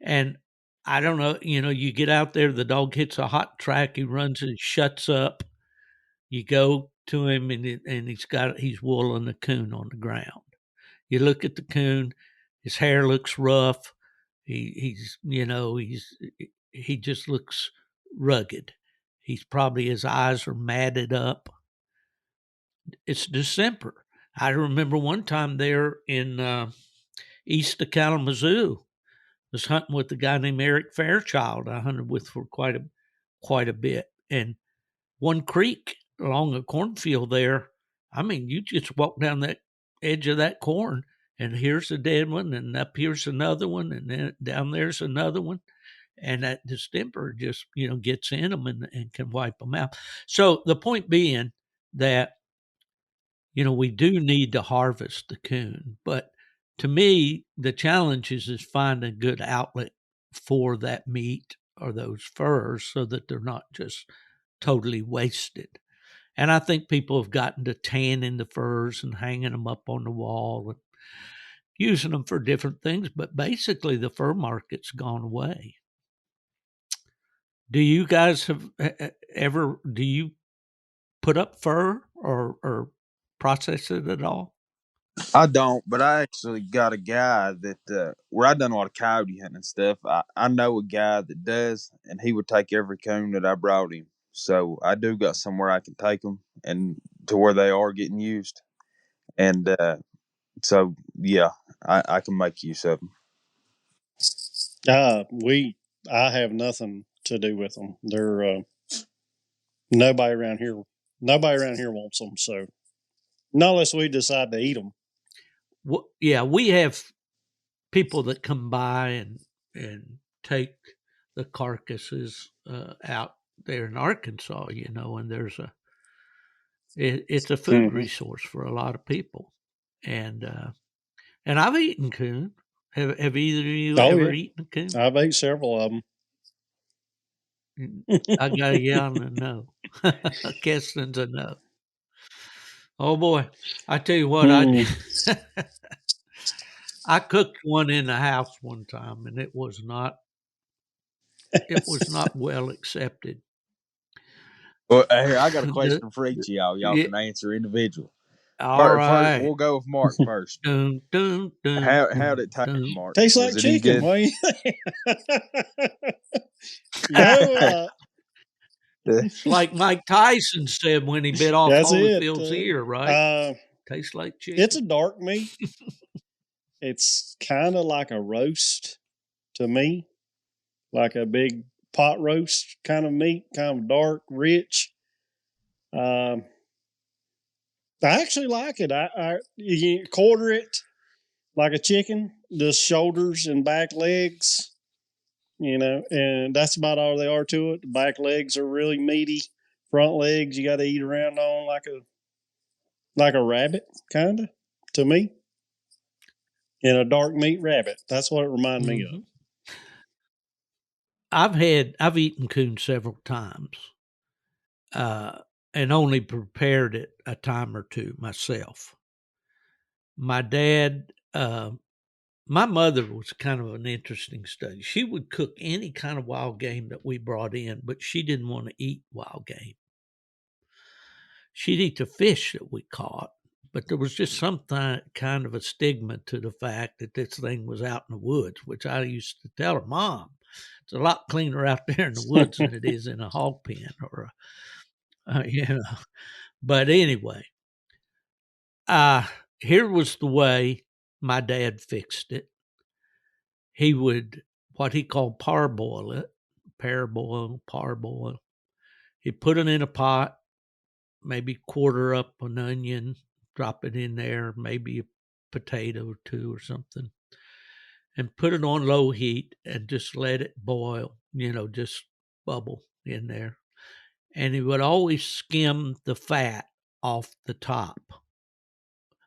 And I don't know, you know, you get out there, the dog hits a hot track, he runs and shuts up. You go to him and he's wooling the coon on the ground. You look at the coon, his hair looks rough. He just looks rugged. He's probably, his eyes are matted up. It's December. I remember one time there in east of Kalamazoo, was hunting with a guy named Eric Fairchild. I hunted with for quite a bit. And one creek along a cornfield there, I mean, you just walk down that edge of that corn, and here's a dead one, and up here's another one, and then down there's another one. And that distemper just, you know, gets in them and can wipe them out. So the point being that, you know, we do need to harvest the coon, but to me, the challenge is finding a good outlet for that meat or those furs so that they're not just totally wasted. And I think people have gotten to tanning the furs and hanging them up on the wall and using them for different things, but basically the fur market's gone away. Do you guys do you put up fur or process it at all? I don't, but I actually got a guy that where I done a lot of coyote hunting and stuff. I know a guy that does, and he would take every coon that I brought him. So I do got somewhere I can take them and to where they are getting used. And so yeah, I can make use of them. I have nothing to do with them. They're nobody around here wants them. So not unless we decide to eat them. Well, yeah, we have people that come by and take the carcasses out there in Arkansas, you know, and it's a food resource for a lot of people. And I've eaten coon. Have either of you ever eaten a coon? I've ate several of them. I got a yeah and a no. Kesten's a no. Oh boy, I tell you what, I cooked one in the house one time, and it was not well accepted. Well, here I got a question for each of y'all. Y'all can answer individually. All right, first, we'll go with Mark first. How did it taste, Mark? Tastes like chicken. What do you think? It's like Mike Tyson said when he bit off Holyfield's ear, right? Tastes like chicken. It's a dark meat. It's kind of like a roast to me, like a big pot roast kind of meat, kind of dark, rich. I actually like it. You quarter it like a chicken, the shoulders and back legs, you know, and that's about all they are to it. The back legs are really meaty. Front legs you got to eat around on like a rabbit, kind of, to me. And a dark meat rabbit. That's what it reminded me of. I've eaten coon several times, and only prepared it a time or two myself. My dad, my mother was kind of an interesting study. She would cook any kind of wild game that we brought in, but she didn't want to eat wild game. She'd eat the fish that we caught, but there was just some kind of a stigma to the fact that this thing was out in the woods, which I used to tell her, Mom, it's a lot cleaner out there in the woods than it is in a hog pen or you know. But anyway, here was the way my dad fixed it. He would, what he called parboil it, parboil. He'd put it in a pot, maybe quarter up an onion, drop it in there, maybe a potato or two or something, and put it on low heat and just let it boil, you know, just bubble in there. And he would always skim the fat off the top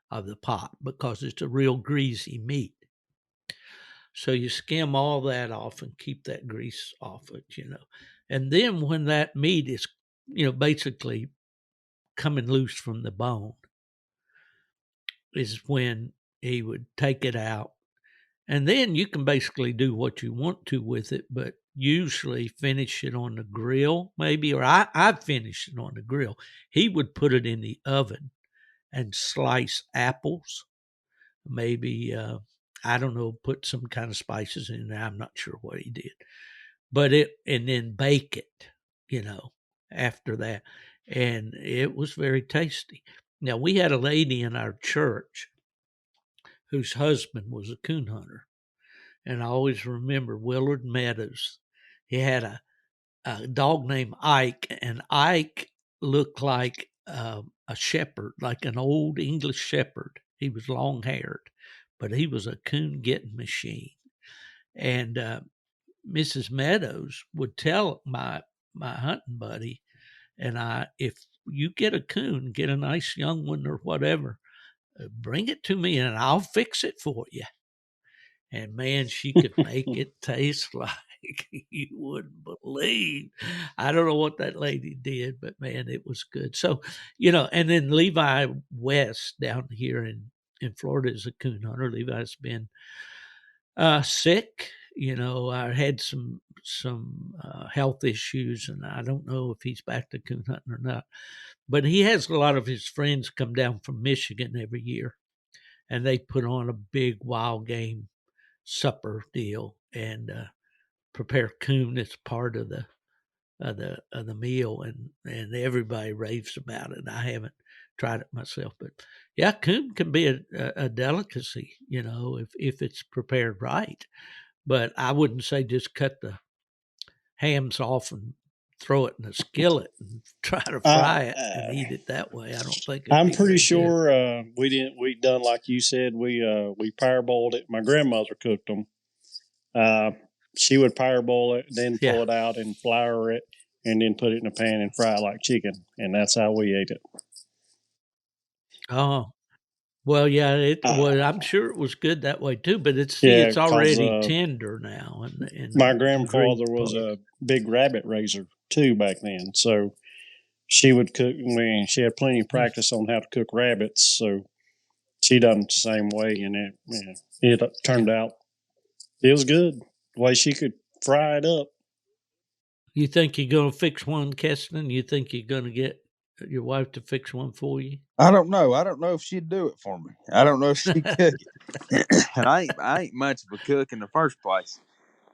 of the pot because it's a real greasy meat. So you skim all that off and keep that grease off it, And then when that meat is, basically coming loose from the bone, is when he would take it out. And then you can basically do what you want to with it, but usually finish it on the grill, maybe, or I finish it on the grill. He would put it in the oven and slice apples, maybe, I don't know, put some kind of spices in there. I'm not sure what he did, and then bake it, after that. And it was very tasty. Now, we had a lady in our church whose husband was a coon hunter. And I always remember Willard Meadows. He had a dog named Ike, and Ike looked like a shepherd, like an old English shepherd. He was long-haired, but he was a coon-getting machine. And Mrs. Meadows would tell my hunting buddy and I, if you get a coon, get a nice young one or whatever, bring it to me and I'll fix it for you. And man, she could make it taste like you wouldn't believe. I don't know what that lady did, but man, it was good. So, and then Levi West down here in Florida is a coon hunter. Levi's been sick. I had some health issues, and I don't know if he's back to coon hunting or not. But he has a lot of his friends come down from Michigan every year, and they put on a big wild game supper deal and prepare coon as part of the meal, and everybody raves about it. I haven't tried it myself, but yeah, coon can be a delicacy, if it's prepared right. But I wouldn't say just cut the hams off and throw it in a skillet and try to fry it and eat it that way. I don't think I'm pretty sure we done like you said. We parboiled it. My grandmother cooked them. She would parboil it, then pull it out and flour it, and then put it in a pan and fry it like chicken, and that's how we ate it. Oh, well, yeah. I'm sure it was good that way too. But it's already tender now. And my grandfather was a big rabbit raiser too back then, so she would cook. She had plenty of practice on how to cook rabbits, so she done it the same way, and it turned out it was good the way she could fry it up. You think you're going to fix one, Kesten? You think you're going to get your wife to fix one for you? I don't know. I don't know if she'd do it for me. I don't know if she'd cook it. And I ain't much of a cook in the first place.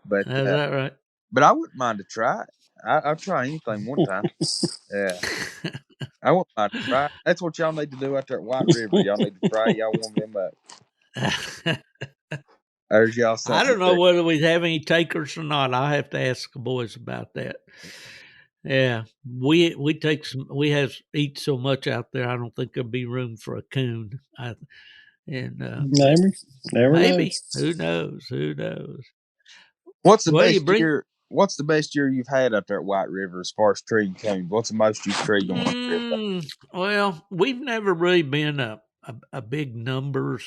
But is that right? But I wouldn't mind to try it. I'll try anything one time. Yeah. I wouldn't mind to try it. That's what y'all need to do out there at White River. Y'all need to fry. Y'all warm them up. There's y'all something. I don't know whether we have any takers or not. I'll have to ask the boys about that. Yeah, we eat so much out there. I don't think there'll be room for a coon. Never maybe. knows. Who knows? What's the best year? What's the best year you've had out there at White River as far as tree coons? What's the most you've treed on? Well, we've never really been a big numbers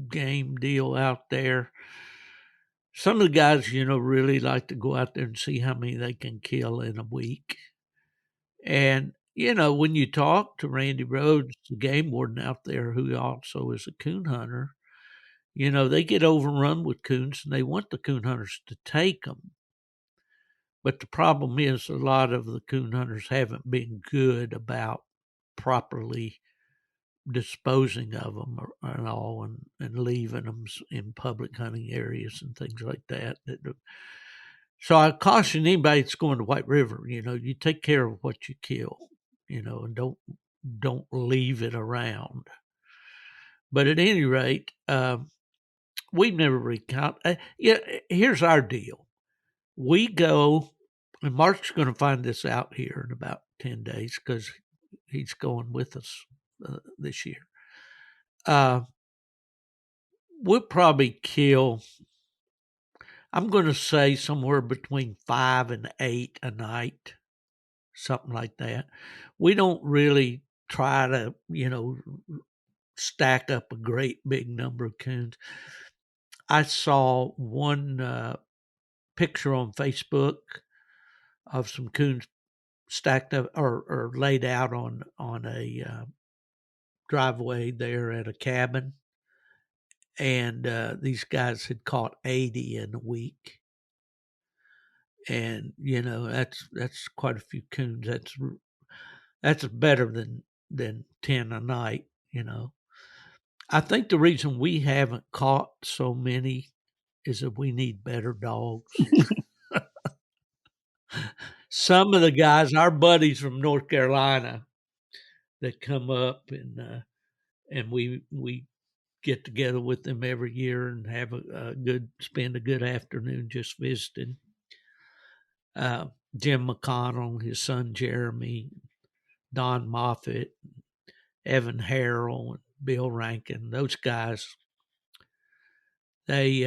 game deal out there. Some of the guys, really like to go out there and see how many they can kill in a week. And, when you talk to Randy Rhodes, the game warden out there, who also is a coon hunter, they get overrun with coons and they want the coon hunters to take them. But the problem is a lot of the coon hunters haven't been good about properly disposing of them and all, and leaving them in public hunting areas and things like that. So I caution anybody that's going to White River, you take care of what you kill, and don't leave it around. But at any rate, we've never recount. Here's our deal. We go, and Mark's going to find this out here in about 10 days because he's going with us this year. We'll probably kill, I'm going to say somewhere between 5 and 8 a night, something like that. We don't really try to, stack up a great big number of coons. I saw one picture on Facebook of some coons stacked up or laid out on a driveway there at a cabin, and these guys had caught 80 in a week. And that's quite a few coons. That's better than 10 a night. I think the reason we haven't caught so many is that we need better dogs. Some of the guys, our buddies from North Carolina, that come up and we get together with them every year and have spend a good afternoon just visiting. Jim McConnell, his son Jeremy, Don Moffitt, Evan Harrell, and Bill Rankin. Those guys, they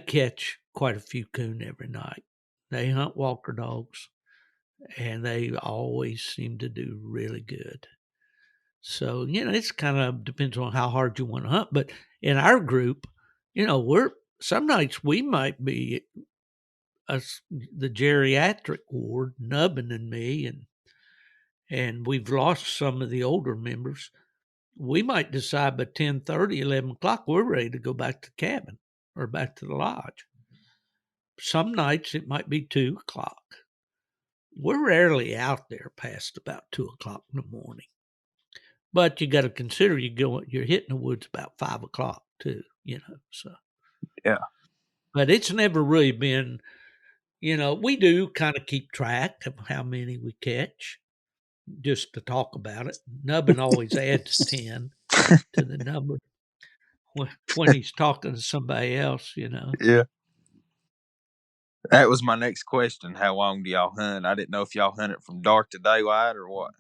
catch quite a few coon every night. They hunt walker dogs, and they always seem to do really good. So, it's kind of depends on how hard you want to hunt. But in our group, some nights we might be the geriatric ward, Nubbin and me, and we've lost some of the older members. We might decide by 10:30, 11 o'clock, we're ready to go back to the cabin or back to the lodge. Some nights it might be 2 o'clock. We're rarely out there past about 2 o'clock in the morning. But you got to consider you're hitting the woods about 5 o'clock too, so. Yeah. But it's never really been, we do kind of keep track of how many we catch just to talk about it. Nubbin always adds 10 to the number when he's talking to somebody else, Yeah. That was my next question. How long do y'all hunt? I didn't know if y'all hunted from dark to daylight or what.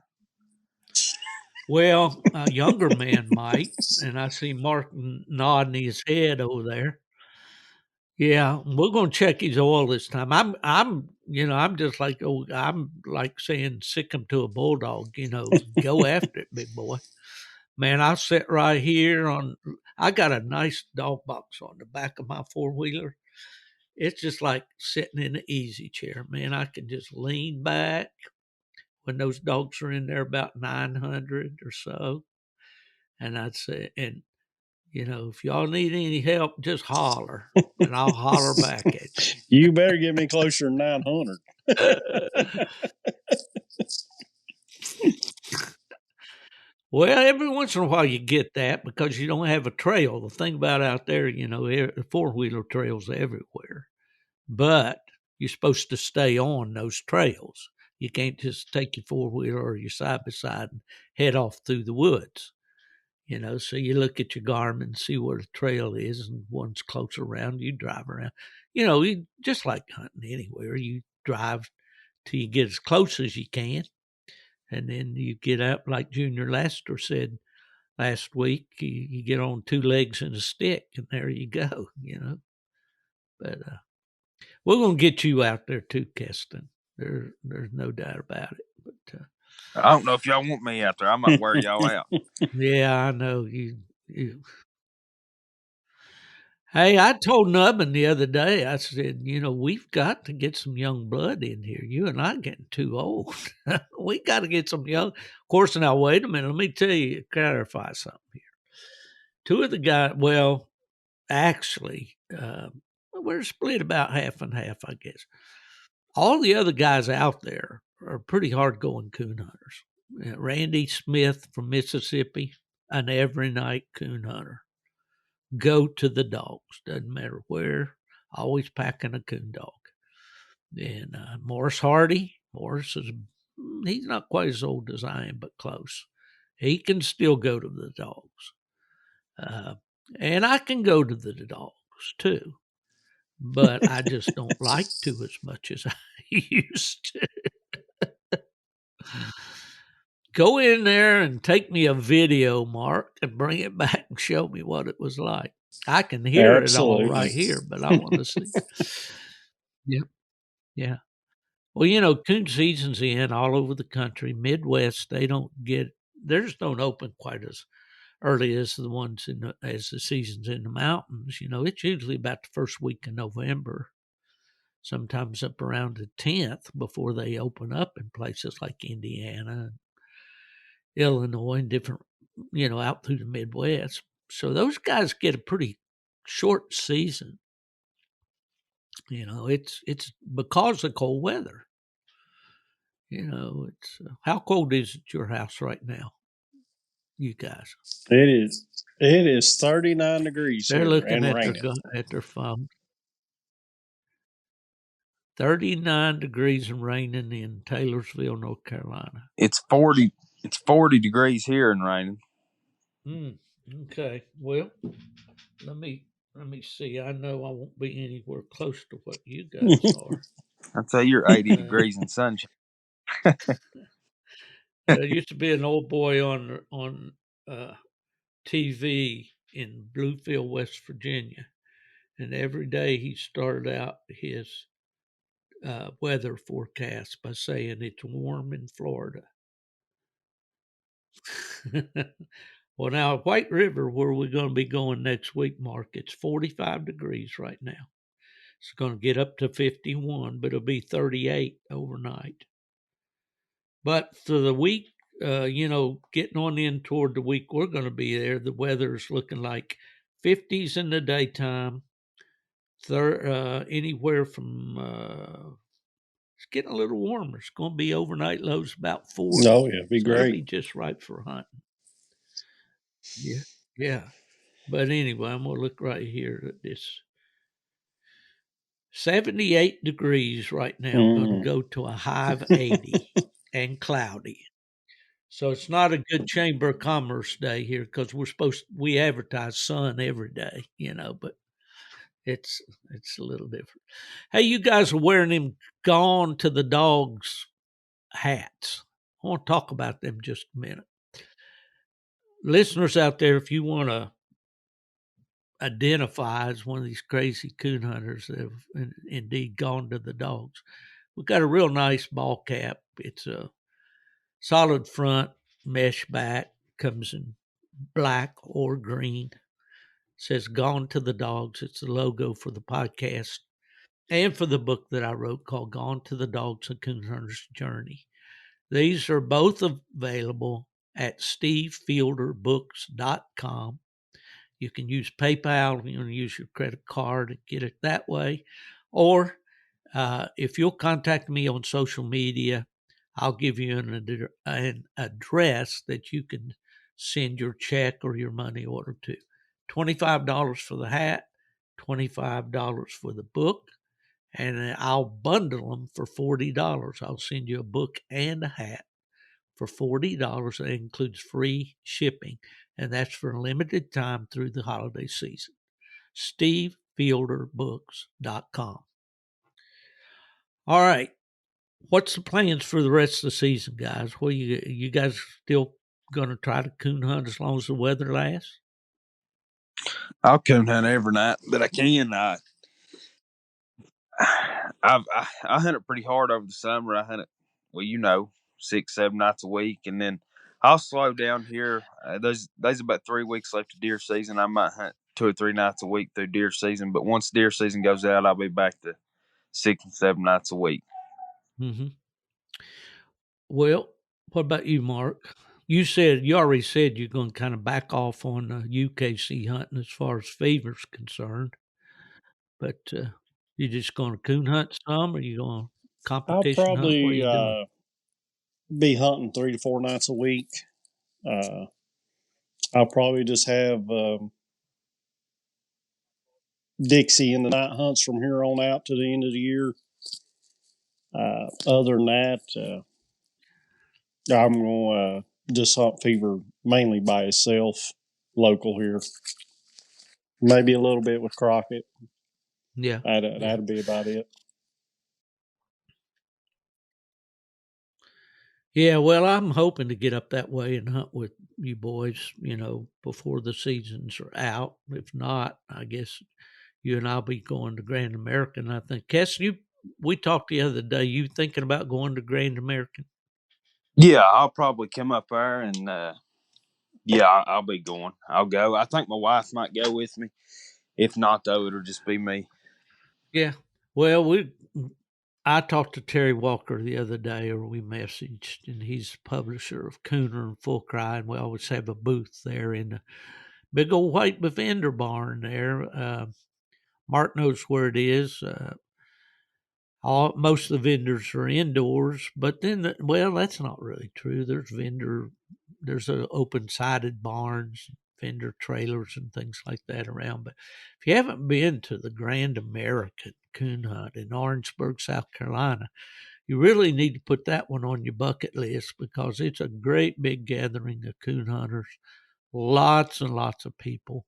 Well, a younger man might, and I see Mark nodding his head over there. Yeah, we're going to check his oil this time. I'm just like, I'm like saying, sick him to a bulldog. Go after it, big boy. Man, I'll sit right here I got a nice dog box on the back of my 4-wheeler. It's just like sitting in an easy chair, man. I can just lean back when those dogs are in there about 900 or so. And I'd say, and if y'all need any help, just holler, and I'll holler back at you. You better get me closer than 900. Well, every once in a while you get that because you don't have a trail. The thing about out there, 4-wheeler trails everywhere, but you're supposed to stay on those trails. You can't just take your 4-wheeler or your side-by-side and head off through the woods. So you look at your Garmin, see where the trail is, and one's close around, you drive around. You just like hunting anywhere. You drive till you get as close as you can, and then you get up, like Junior Laster said last week, you get on 2 legs and a stick, and there you go, But we're going to get you out there too, Kesten. There's no doubt about it. But I don't know if y'all want me out there. I might wear y'all out. Yeah, I know you. Hey, I told Nubbin the other day, I said, we've got to get some young blood in here. You and I getting too old. We got to get some young. Of course, now, wait a minute. Let me clarify something here. 2 of the guys, well, actually, we're split about half and half, I guess. All the other guys out there are pretty hard-going coon hunters. Randy Smith from Mississippi, an every night coon hunter. Go to the dogs, doesn't matter where, always packing a coon dog. And Morris Hardy, he's not quite as old as I am, but close. He can still go to the dogs. And I can go to the dogs too, but I just don't like to as much as I used to. Go in there and take me a video, Mark, and bring it back and show me what it was like. I can hear Absolutely. it all right here, but I want to see. Yeah, yeah. Well, coon season's in all over the country. Midwest, theirs don't open quite as early as the ones as the seasons in the mountains. It's usually about the first week of November, sometimes up around the 10th before they open up in places like Indiana, Illinois, and different, out through the Midwest. So those guys get a pretty short season. It's because of cold weather. It's how cold is it at your house right now, you guys? It is 39 degrees They're here looking and at raining. their phone. 39 degrees and raining in Taylorsville, North Carolina. It's 40. It's 40 degrees here and raining. Okay. Well, let me see. I know I won't be anywhere close to what you guys are. I'd say you're 80 degrees in sunshine. There used to be an old boy on TV in Bluefield, West Virginia, and every day he started out his weather forecast by saying it's warm in Florida. Well, now White River, where we're going to be going next week, Mark, it's 45 degrees right now. It's going to get up to 51, but it'll be 38 overnight. But for the week, getting on in toward the week we're going to be there, the weather is looking like 50s in the daytime, anywhere from it's getting a little warmer. It's going to be overnight lows about 40. Oh, yeah, be so it'll be great. just right for hunting. Yeah, yeah. But anyway, I'm going to look right here at this. 78 degrees right now, going to go to a high of 80 and cloudy. So it's not a good Chamber of Commerce day here because we advertise sun every day, but it's a little different. Hey, you guys are wearing them Gone to the Dogs hats. I want to talk about them just a minute. Listeners out there, if you want to identify as one of these crazy coon hunters that have indeed gone to the dogs, we've got a real nice ball cap. It's a solid front, mesh back, comes in black or green. It says Gone to the Dogs. It's the logo for the podcast and for the book that I wrote called Gone to the Dogs, A Coon Hunter's Journey. These are both available at stevefielderbooks.com. You can use PayPal if you want to use your credit card and get it that way. Or if you'll contact me on social media, I'll give you an address that you can send your check or your money order to. $25 for the hat, $25 for the book, and I'll bundle them for $40. I'll send you a book and a hat for $40. That includes free shipping, and that's for a limited time through the holiday season. stevefielderbooks.com. All right. What's the plans for the rest of the season, guys? Well, you guys still going to try to coon hunt as long as the weather lasts? I'll coon hunt every night that I can. I hunt it pretty hard over the summer. I hunt it, 6-7 nights a week, and then I'll slow down here. There's about 3 weeks left of deer season. I might hunt 2 or 3 nights a week through deer season, but once deer season goes out, I'll be back to 6 and 7 nights a week. Mm-hmm. Well, what about you, Mark? You already said you're going to kind of back off on UKC hunting as far as fever's concerned, but you just going to coon hunt some, or you going to I'll competition hunt? What are probably you doing? be hunting 3 to 4 nights a week. I'll probably just have Dixie in the night hunts from here on out to the end of the year. Other than that, I'm going to just hunt fever mainly by itself, local here. Maybe a little bit with Crockett. Yeah. That'd be about it. Yeah, well, I'm hoping to get up that way and hunt with you boys, before the seasons are out. If not, I guess you and I'll be going to Grand American, I think. Kesten, we talked the other day. You thinking about going to Grand American? Yeah, I'll probably come up there and yeah, I'll be going. I'll go. I think my wife might go with me. If not, though, it'll just be me. Yeah. Well, I talked to Terry Walker the other day, or we messaged, and he's the publisher of Cooner and Full Cry, and we always have a booth there in the big old white vendor barn there. Mark knows where it is. Most of the vendors are indoors, but then, well, that's not really true. There's open sided barns, vendor trailers, and things like that around. But if you haven't been to the Grand American Coon Hunt in Orangeburg, South Carolina, you really need to put that one on your bucket list because it's a great big gathering of coon hunters, lots and lots of people.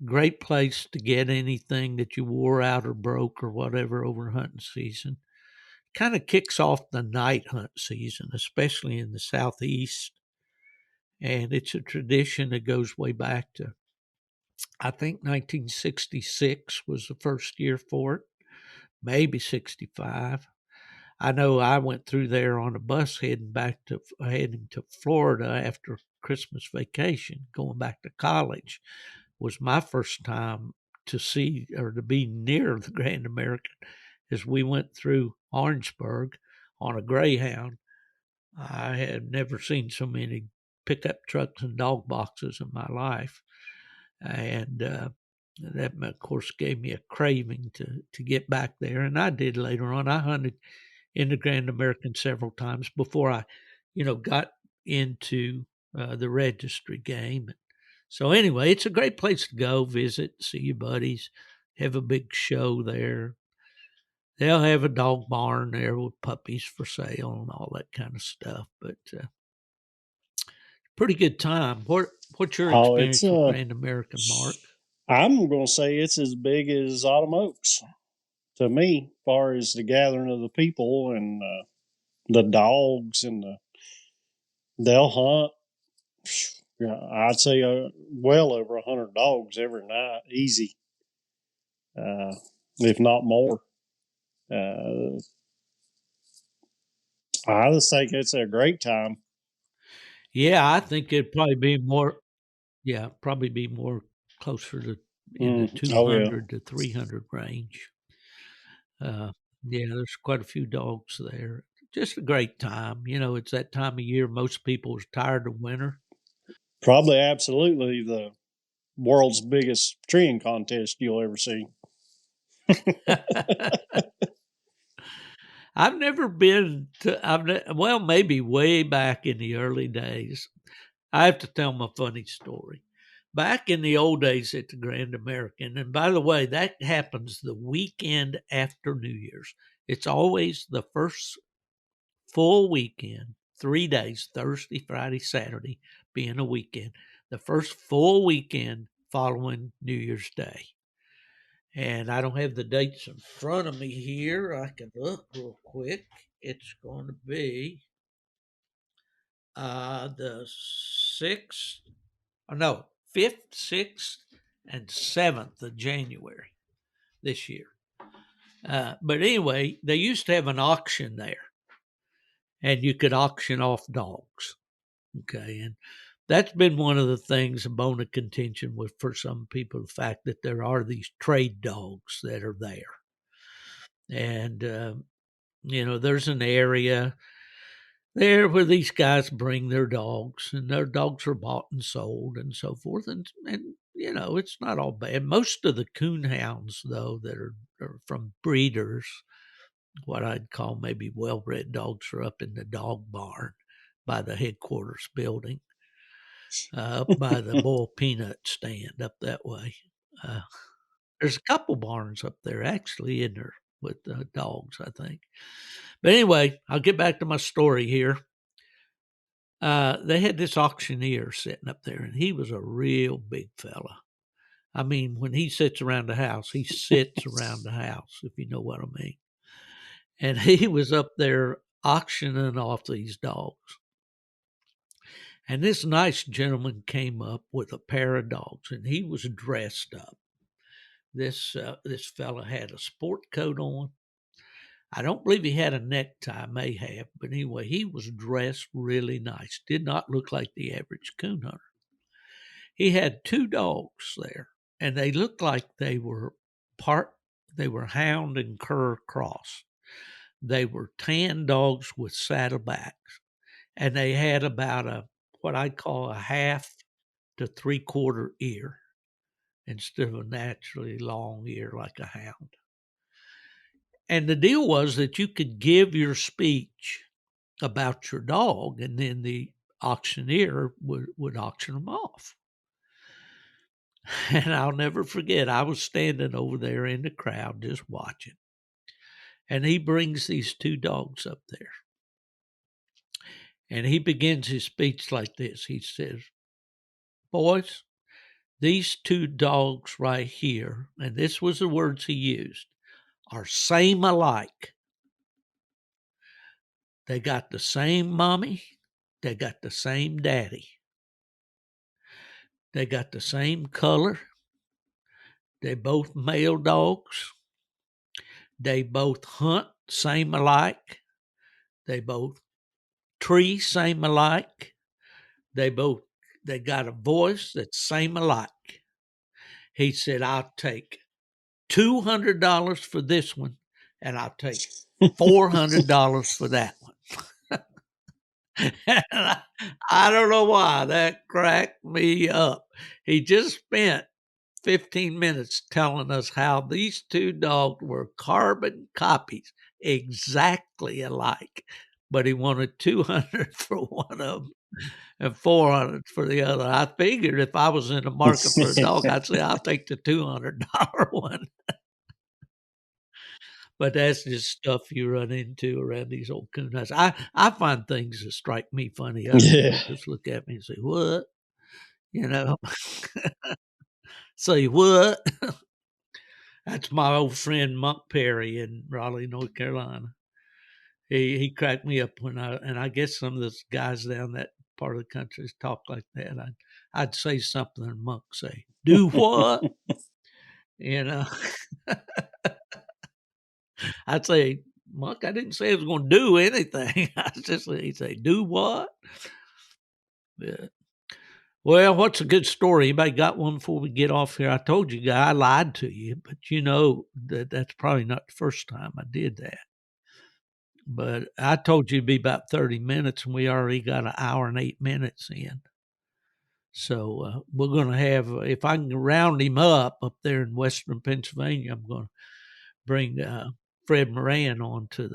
Great place to get anything that you wore out or broke or whatever over hunting season. Kind of kicks off the night hunt season, especially in the southeast. And it's a tradition that goes way back to, I think, 1966 was the first year for it, maybe 65. I know I went through there on a bus heading to Florida after Christmas vacation, going back to college. Was my first time to see or to be near the Grand American as we went through Orangeburg on a Greyhound. I had never seen so many pickup trucks and dog boxes in my life. And that, of course, gave me a craving to get back there. And I did later on. I hunted in the Grand American several times before I, got into the registry game. So anyway, it's a great place to go visit, see your buddies, have a big show there. They'll have a dog barn there with puppies for sale and all that kind of stuff. But pretty good time. What's your Oh, it's experience with Grand American, Mark? I'm going to say it's as big as Autumn Oaks to me, as far as the gathering of the people and the dogs and they'll hunt. Yeah, I'd say well over 100 dogs every night, easy, uh, if not more. Uh, I just think it's a great time. Yeah, I think it'd probably be more. Yeah, probably be more closer to in the Oh yeah, 200 to 300 range. Uh, yeah, there's quite a few dogs there. Just a great time. It's that time of year most people are tired of winter. probably absolutely the world's biggest treeing contest you'll ever see. I've never been to. Well, maybe way back in the early days. I have to tell my funny story. Back in the old days at the Grand American, and by the way, that happens the weekend after New Year's. It's always the first full weekend, 3 days, Thursday, Friday, Saturday, being a weekend, the first full weekend following New Year's Day. And I don't have the dates in front of me here. I can look real quick. It's going to be the 6th, no, 5th, 6th, and 7th of January this year. But anyway, they used to have an auction there, and you could auction off dogs. Okay, and that's been one of the things, a bone of contention with for some people, the fact that there are these trade dogs that are there. And, there's an area there where these guys bring their dogs, and their dogs are bought and sold and so forth. And it's not all bad. Most of the coon hounds, though, that are from breeders, what I'd call maybe well-bred dogs, are up in the dog barn by the headquarters building, up by the boiled peanut stand up that way. Uh, there's a couple barns up there actually in there with dogs, I think. But anyway, I'll get back to my story here. They had this auctioneer sitting up there, and he was a real big fella. I mean, when he sits around the house, he sits around the house, if you know what I mean. And he was up there auctioning off these dogs. And this nice gentleman came up with a pair of dogs, and he was dressed up. This fella had a sport coat on. I don't believe he had a necktie, may have, but anyway, he was dressed really nice. Did not look like the average coon hunter. He had two dogs there, and they looked like they were hound and cur cross. They were tan dogs with saddlebacks, and they had about what I call a half to 3/4 ear instead of a naturally long ear like a hound. And the deal was that you could give your speech about your dog, and then the auctioneer would auction them off. And I'll never forget, I was standing over there in the crowd just watching. And he brings these two dogs up there. And he begins his speech like this. He says, "Boys, these two dogs right here," and this was the words he used, "are same alike. They got the same mommy. They got the same daddy. They got the same color. They both male dogs. They both hunt same alike. They both tree same alike. They got a voice that's same alike." He said, "I'll take $200 for this one, and I'll take $400 for that one." And I don't know why that cracked me up. He just spent 15 minutes telling us how these two dogs were carbon copies, exactly alike, but he wanted 200 for one of them and 400 for the other. I figured if I was in the market for a dog, I'd say I'll take the $200 one. But that's just stuff you run into around these old coon hunts. I find things that strike me funny. Other people just look at me and say, "What?" You know, say, "What?" That's my old friend Monk Perry in Raleigh, North Carolina. He cracked me up when I guess some of those guys down that part of the country talk like that. I'd say something and Monk say, "Do what?" You know, I'd say, "Monk, I didn't say I was going to do anything." He'd say, "Do what?" Yeah. Well, what's a good story? Anybody got one before we get off here? I told you, guy, I lied to you, but you know that's probably not the first time I did that. But I told you it'd be about 30 minutes, and we already got an hour and 8 minutes in. So we're going to have, if I can round him up there in Western Pennsylvania, I'm going to bring Fred Moran onto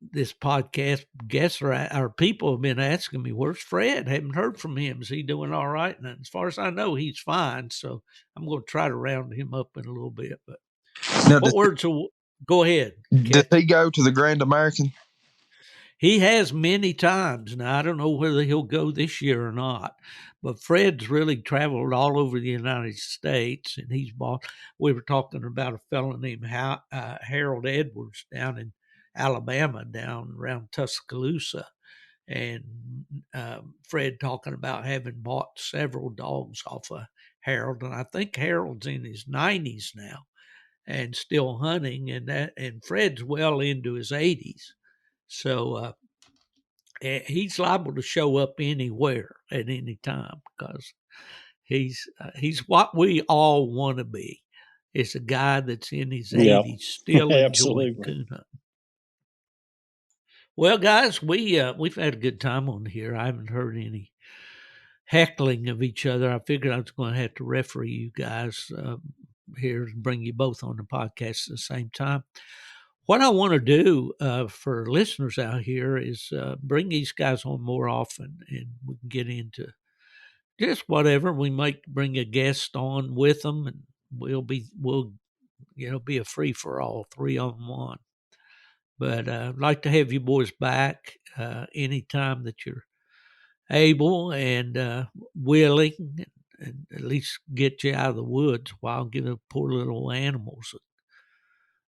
this podcast. Guests or people have been asking me, "Where's Fred? Haven't heard from him. Is he doing all right?" And as far as I know, he's fine. So I'm going to try to round him up in a little bit. But Now, what words? Go ahead. does he go to the Grand American? He has many times. Now, I don't know whether he'll go this year or not, but Fred's really traveled all over the United States, and he's bought. We were talking about a fellow named Harold Edwards down in Alabama, down around Tuscaloosa, and Fred talking about having bought several dogs off of Harold, and I think Harold's in his 90s now and still hunting, and Fred's well into his 80s. So he's liable to show up anywhere at any time because he's what we all want to be. It's a guy that's in his 80s still enjoying coon hunting. Well, guys, we've had a good time on here. I haven't heard any heckling of each other. I figured I was going to have to referee you guys here and bring you both on the podcast at the same time. What I want to do for listeners out here is bring these guys on more often, and we can get into just whatever. We might bring a guest on with them, and we'll be a free for all, 3-on-1. But I'd like to have you boys back anytime that you're able and willing, and at least get you out of the woods while giving poor little animals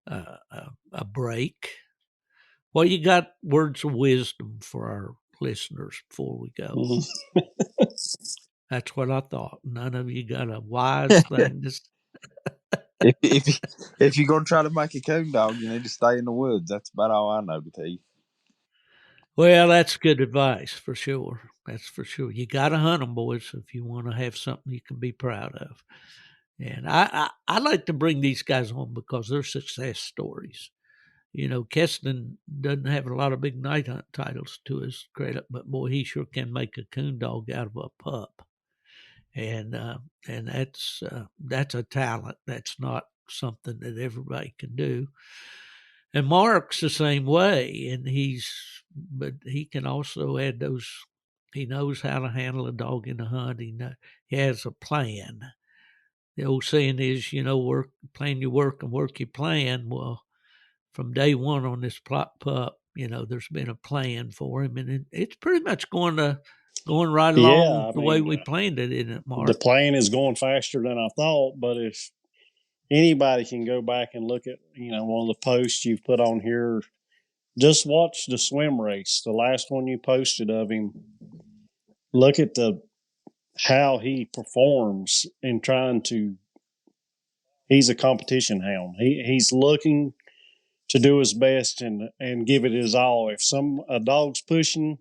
a break. Well, you got words of wisdom for our listeners before we go. Mm-hmm. That's what I thought. None of you got a wise thing to say. If you're gonna try to make a coon dog, you need to stay in the woods. That's about all I know to tell you. Well, that's good advice for sure. That's for sure. You got to hunt them, boys, if you want to have something you can be proud of. And I like to bring these guys on because they're success stories. You know, Kesten doesn't have a lot of big night hunt titles to his credit, but boy, he sure can make a coon dog out of a pup. And that's a talent. That's not something that everybody can do. And Mark's the same way, but he can also add those. He knows how to handle a dog in a hunt. He has a plan. The old saying is, plan your work and work your plan. Well, from day one on this Plott pup, there's been a plan for him, and it's pretty much going right Yeah, along I the way mean, we planned it, isn't it, the Mark? plane is going faster than I thought, but if anybody can go back and look at, one of the posts you've put on here, just watch the swim race, the last one you posted of him. Look at how he performs in trying to. He's a competition hound. He's looking to do his best and give it his all. If a dog's pushing,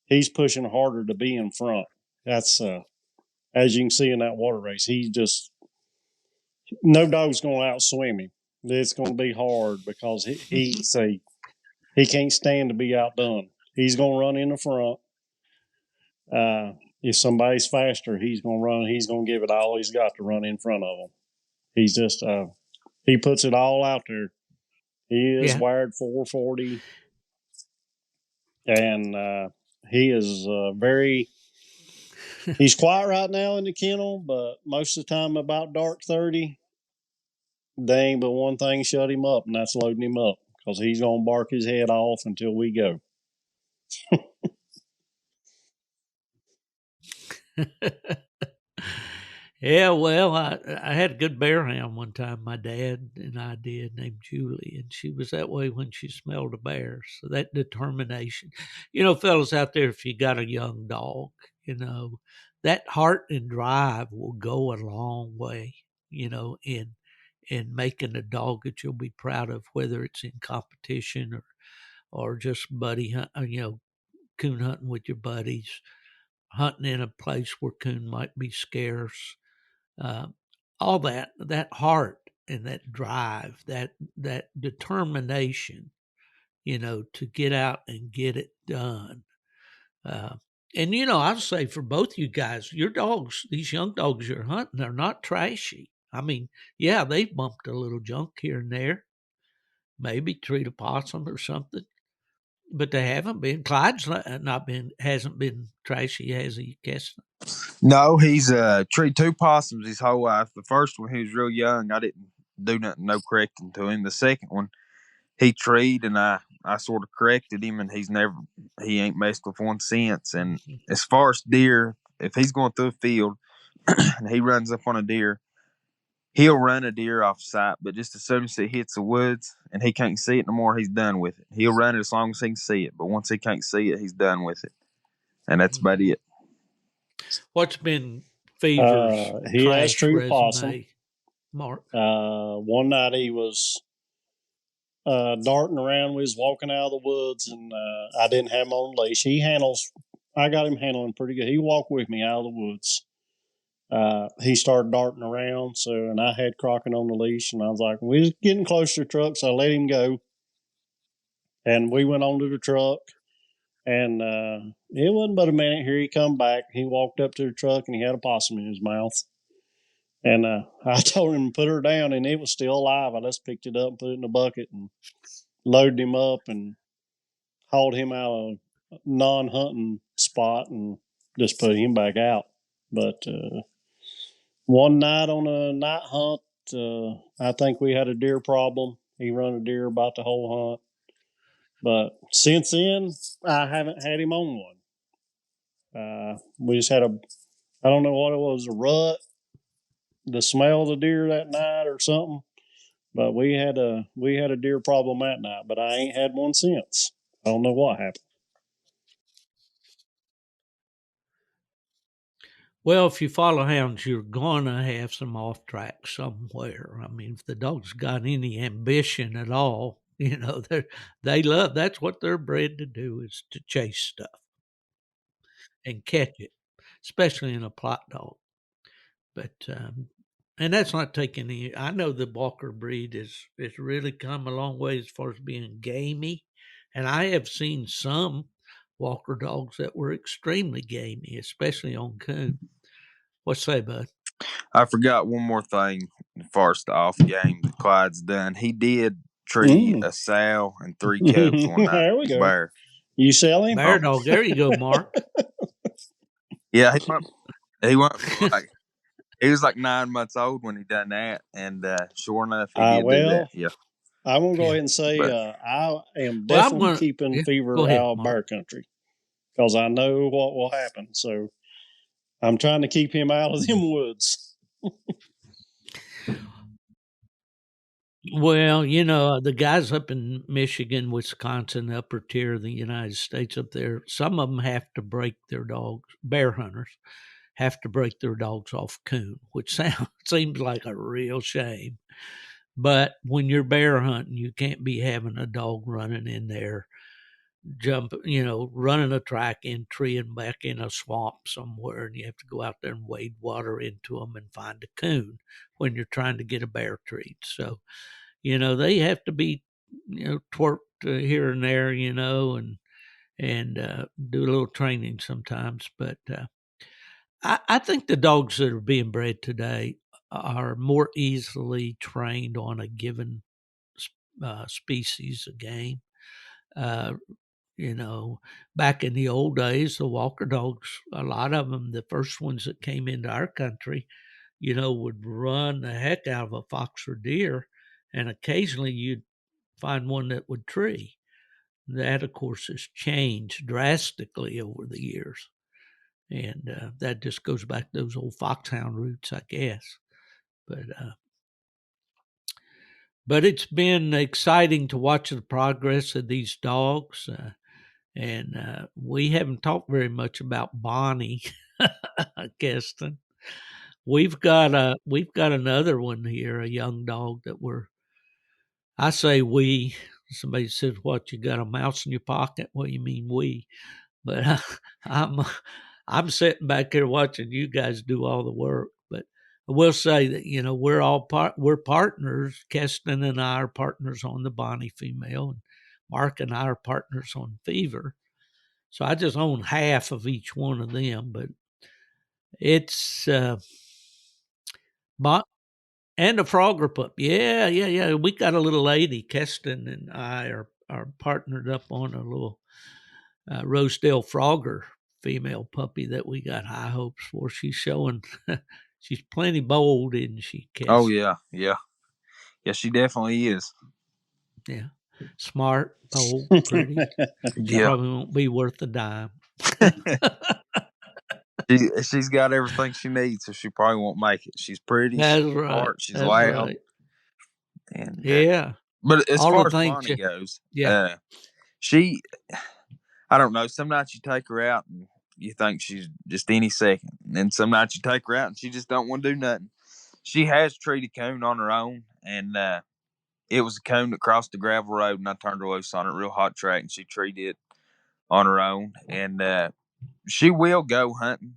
he's pushing harder to be in front. That's as you can see in that water race. No dog's going to outswim him. It's going to be hard because he can't stand to be outdone. He's going to run in the front. If somebody's faster, he's going to run. He's going to give it all he's got to run in front of them. He's just he puts it all out there. He is wired 440, and he is very. He's quiet right now in the kennel, but most of the time about dark 30, they ain't but one thing shut him up, and that's loading him up because he's going to bark his head off until we go. Yeah, well, I had a good bear hound one time. My dad and I did, named Julie, and she was that way when she smelled a bear. So that determination, fellas out there, if you got a young dog, that heart and drive will go a long way, in making a dog that you'll be proud of, whether it's in competition or just buddy hunt, coon hunting with your buddies, hunting in a place where coon might be scarce. uh, all that heart and that drive, that determination, to get out and get it done. Uh, and I'll say for both you guys, your dogs, these young dogs you're hunting, they're not trashy. I mean, yeah, they've bumped a little junk here and there, maybe treat a possum or something, but they haven't been. Clyde's hasn't been trashy, has he, Kesten? No, he's treated two possums his whole life. The first one, he was real young. I didn't do nothing, no correcting to him. The second one, he treed, and I sort of corrected him, and he ain't messed with one since. And as far as deer, if he's going through a field and he runs up on a deer, he'll run a deer off sight, but just as soon as it hits the woods and he can't see it no more, he's done with it. He'll run it as long as he can see it, but once he can't see it, he's done with it. And that's about it. What's been Fever's He has trash true possum. resume, Mark? One night he was darting around. We was walking out of the woods, and I didn't have him on leash. I got him handling pretty good. He walked with me out of the woods. He started darting around, and I had Crockett on the leash, and I was like, we was getting close to the truck, so I let him go. And we went on to the truck, and it wasn't but a minute. Here he come back. He walked up to the truck, and he had a possum in his mouth. And I told him to put her down, and it was still alive. I just picked it up and put it in a bucket and loaded him up and hauled him out of a non-hunting spot and just put him back out. But one night on a night hunt, I think we had a deer problem. He run a deer about the whole hunt. But since then, I haven't had him on one. We just had I don't know what it was, a rut, the smell of the deer that night or something. But we had a deer problem that night, but I ain't had one since. I don't know what happened. Well, if you follow hounds, you're going to have some off track somewhere. I mean, if the dog's got any ambition at all, they love, that's what they're bred to do, is to chase stuff and catch it, especially in a Plott dog. But and that's not taking any. I know the Walker breed is really come a long way as far as being gamey, and I have seen some Walker dogs that were extremely gamey, especially on coon. What say, bud? I forgot one more thing as far as the off game that Clyde's done. He did tree a sow and 3 cubs one night. There we go. Bear. You sell him? Bear dog. There you go, Mark. Yeah, he went like he was like 9 months old when he done that, and sure enough, he did do that. Yeah, I'm gonna go Yeah. ahead and say But- I am Well, I'm definitely gonna keeping yeah, Fever go ahead, out of Mark. bear country because I know what will happen. So I'm trying to keep him out of them woods. Well, the guys up in Michigan, Wisconsin, upper tier of the United States up there, some of them have to break their dogs, bear hunters have to break their dogs off coon, which seems like a real shame. But when you're bear hunting, you can't be having a dog running in there, running a track in tree and back in a swamp somewhere, and you have to go out there and wade water into them and find a coon when you're trying to get a bear treat. So, they have to be, twerked here and there, and do a little training sometimes. But I think the dogs that are being bred today are more easily trained on a given species of game. Uh, back in the old days, the Walker dogs, a lot of them, the first ones that came into our country, would run the heck out of a fox or deer, and occasionally you'd find one that would tree. That, of course, has changed drastically over the years. And that just goes back to those old foxhound roots, I guess. But it's been exciting to watch the progress of these dogs. And we haven't talked very much about Bonnie Kesten. We've got another one here, a young dog that I say we. Somebody says, "What, you got a mouse in your pocket?" What do you mean we? But I'm I'm sitting back here watching you guys do all the work. But I will say that we're partners. Kesten and I are partners on the Bonnie female, and Mark and I are partners on Fever. So I just own half of each one of them, but it's and a Frogger pup. Yeah. We got a little lady. Kesten and I are partnered up on a little Rosedale Frogger female puppy that we got high hopes for. She's showing, she's plenty bold, isn't she, Kesten? oh yeah, she definitely is. Yeah. Smart, bold, pretty. She Yeah, probably won't be worth a dime. she's got everything she needs, so she probably won't make it. She's pretty, That's she's right. smart, she's That's loud, right. and Yeah. but as All far the as things Bonnie goes, yeah. she, I don't know. Some nights you take her out and you think she's just any second, and then some nights you take her out and she just don't want to do nothing. She has treated coon on her own, and it was a coon that crossed the gravel road, and I turned her loose on a real hot track, and she treated it on her own. And she will go hunting.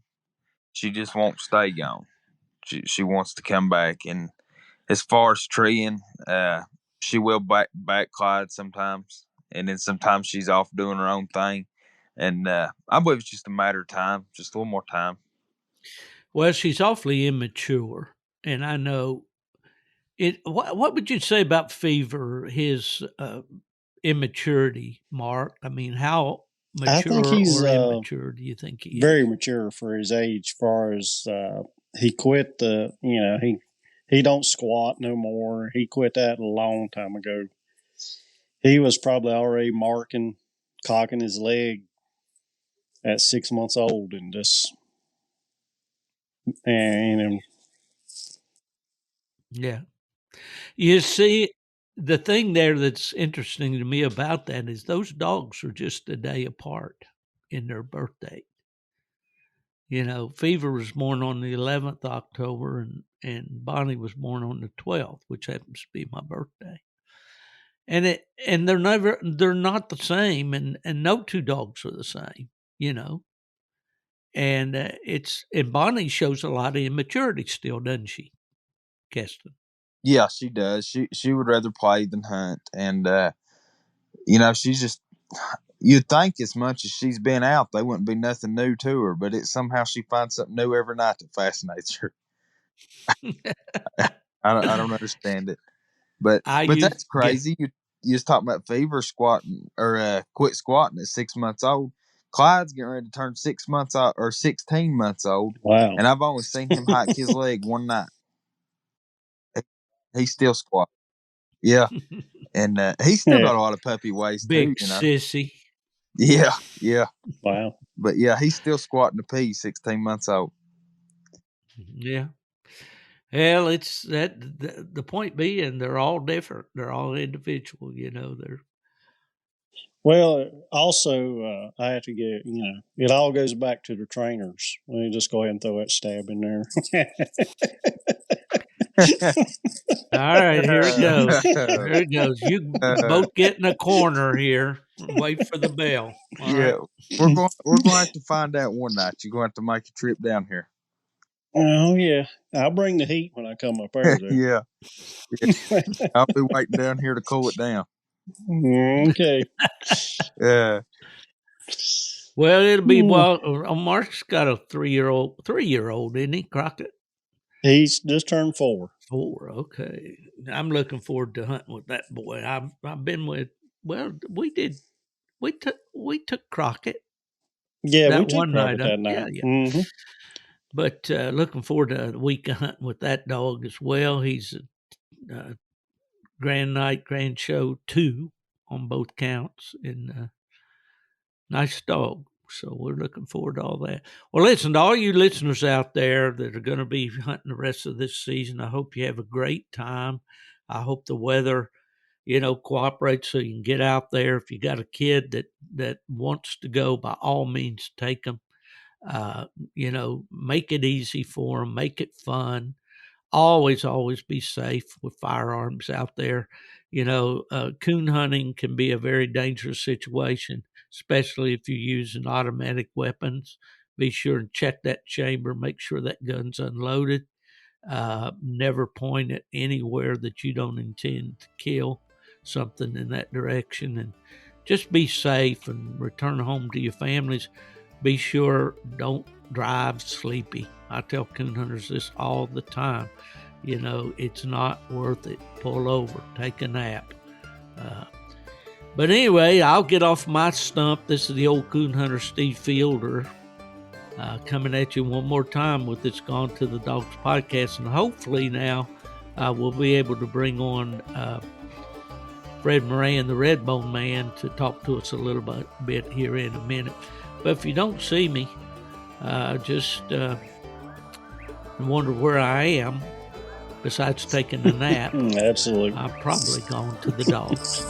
She just won't stay gone. She wants to come back. And as far as treeing, she will back Clyde sometimes, and then sometimes she's off doing her own thing. And I believe it's just a matter of time, just a little more time. Well, she's awfully immature, and I know it. What would you say about Fever? His immaturity, Mark. I mean, how I think mature he's or immature do you think he very is? mature for his age. As far as he quit he don't squat no more. He quit that a long time ago. He was probably already cocking his leg at 6 months old, and just and Yeah. You see, the thing there that's interesting to me about that is those dogs are just a day apart in their birthday. You know, Fever was born on the 11th October, and Bonnie was born on the 12th, which happens to be my birthday. And they're not the same, and no two dogs are the same, you know. And and Bonnie shows a lot of immaturity still, doesn't she, Kesten? Yeah, she does. She would rather play than hunt, and you know, she's just. You'd think as much as she's been out, there wouldn't be nothing new to her, but somehow she finds something new every night that fascinates her. I don't understand it, but that's crazy. You just talking about Fever squatting or quit squatting at 6 months old. Clyde's getting ready to turn 6 months old or 16 months old. Wow. And I've only seen him hike his leg one night. He's still squatting. Yeah. And he's still got a lot of puppy ways Big too, you know. sissy. Yeah, yeah. Wow. But yeah, he's still squatting a pee, 16 months old. Yeah. Well, it's that the point being they're all different. They're all individual, you know. Well, also, I have to get, you know, it all goes back to the trainers. Let me just go ahead and throw that stab in there. All right, here it goes. Here it goes. You both get in a corner here. Wait for the bell. All yeah, right. we're going to have to find out one night. You're going to have to make a trip down here. Oh yeah, I'll bring the heat when I come up there. yeah. I'll be waiting down here to cool it down. Okay. Yeah. Well, it'll be Mark's got a 3-year-old, isn't he, Crockett? He's just turned 4. 4, okay. I'm looking forward to hunting with that boy. I've been with. Well, we took Crockett. Yeah, that we took one Crockett night. that night. Yeah. Mm-hmm. But looking forward to a week of hunting with that dog as well. He's a Grand Nite, Grand Show 2 on both counts, and nice dog. So we're looking forward to all that. Well, listen, to all you listeners out there that are going to be hunting the rest of this season, I hope you have a great time. I hope the weather, you know, cooperates so you can get out there. If you got a kid that wants to go, by all means, take them. You know, make it easy for them, make it fun. Always be safe with firearms out there. You know, coon hunting can be a very dangerous situation, especially if you're using automatic weapons. Be sure and check that chamber, make sure that gun's unloaded. Never point it anywhere that you don't intend to kill something in that direction, and just be safe and return home to your families. Be sure don't drive sleepy. I tell coon hunters this all the time. You know, it's not worth it. Pull over, take a nap. But anyway, I'll get off my stump. This is the old coon hunter, Steve Fielder, coming at you one more time with this Gone to the Dogs podcast. And hopefully now we'll be able to bring on Fred Moran, the Redbone Man, to talk to us a little bit here in a minute. But if you don't see me, just wonder where I am, besides taking a nap. Absolutely. I've probably gone to the dogs.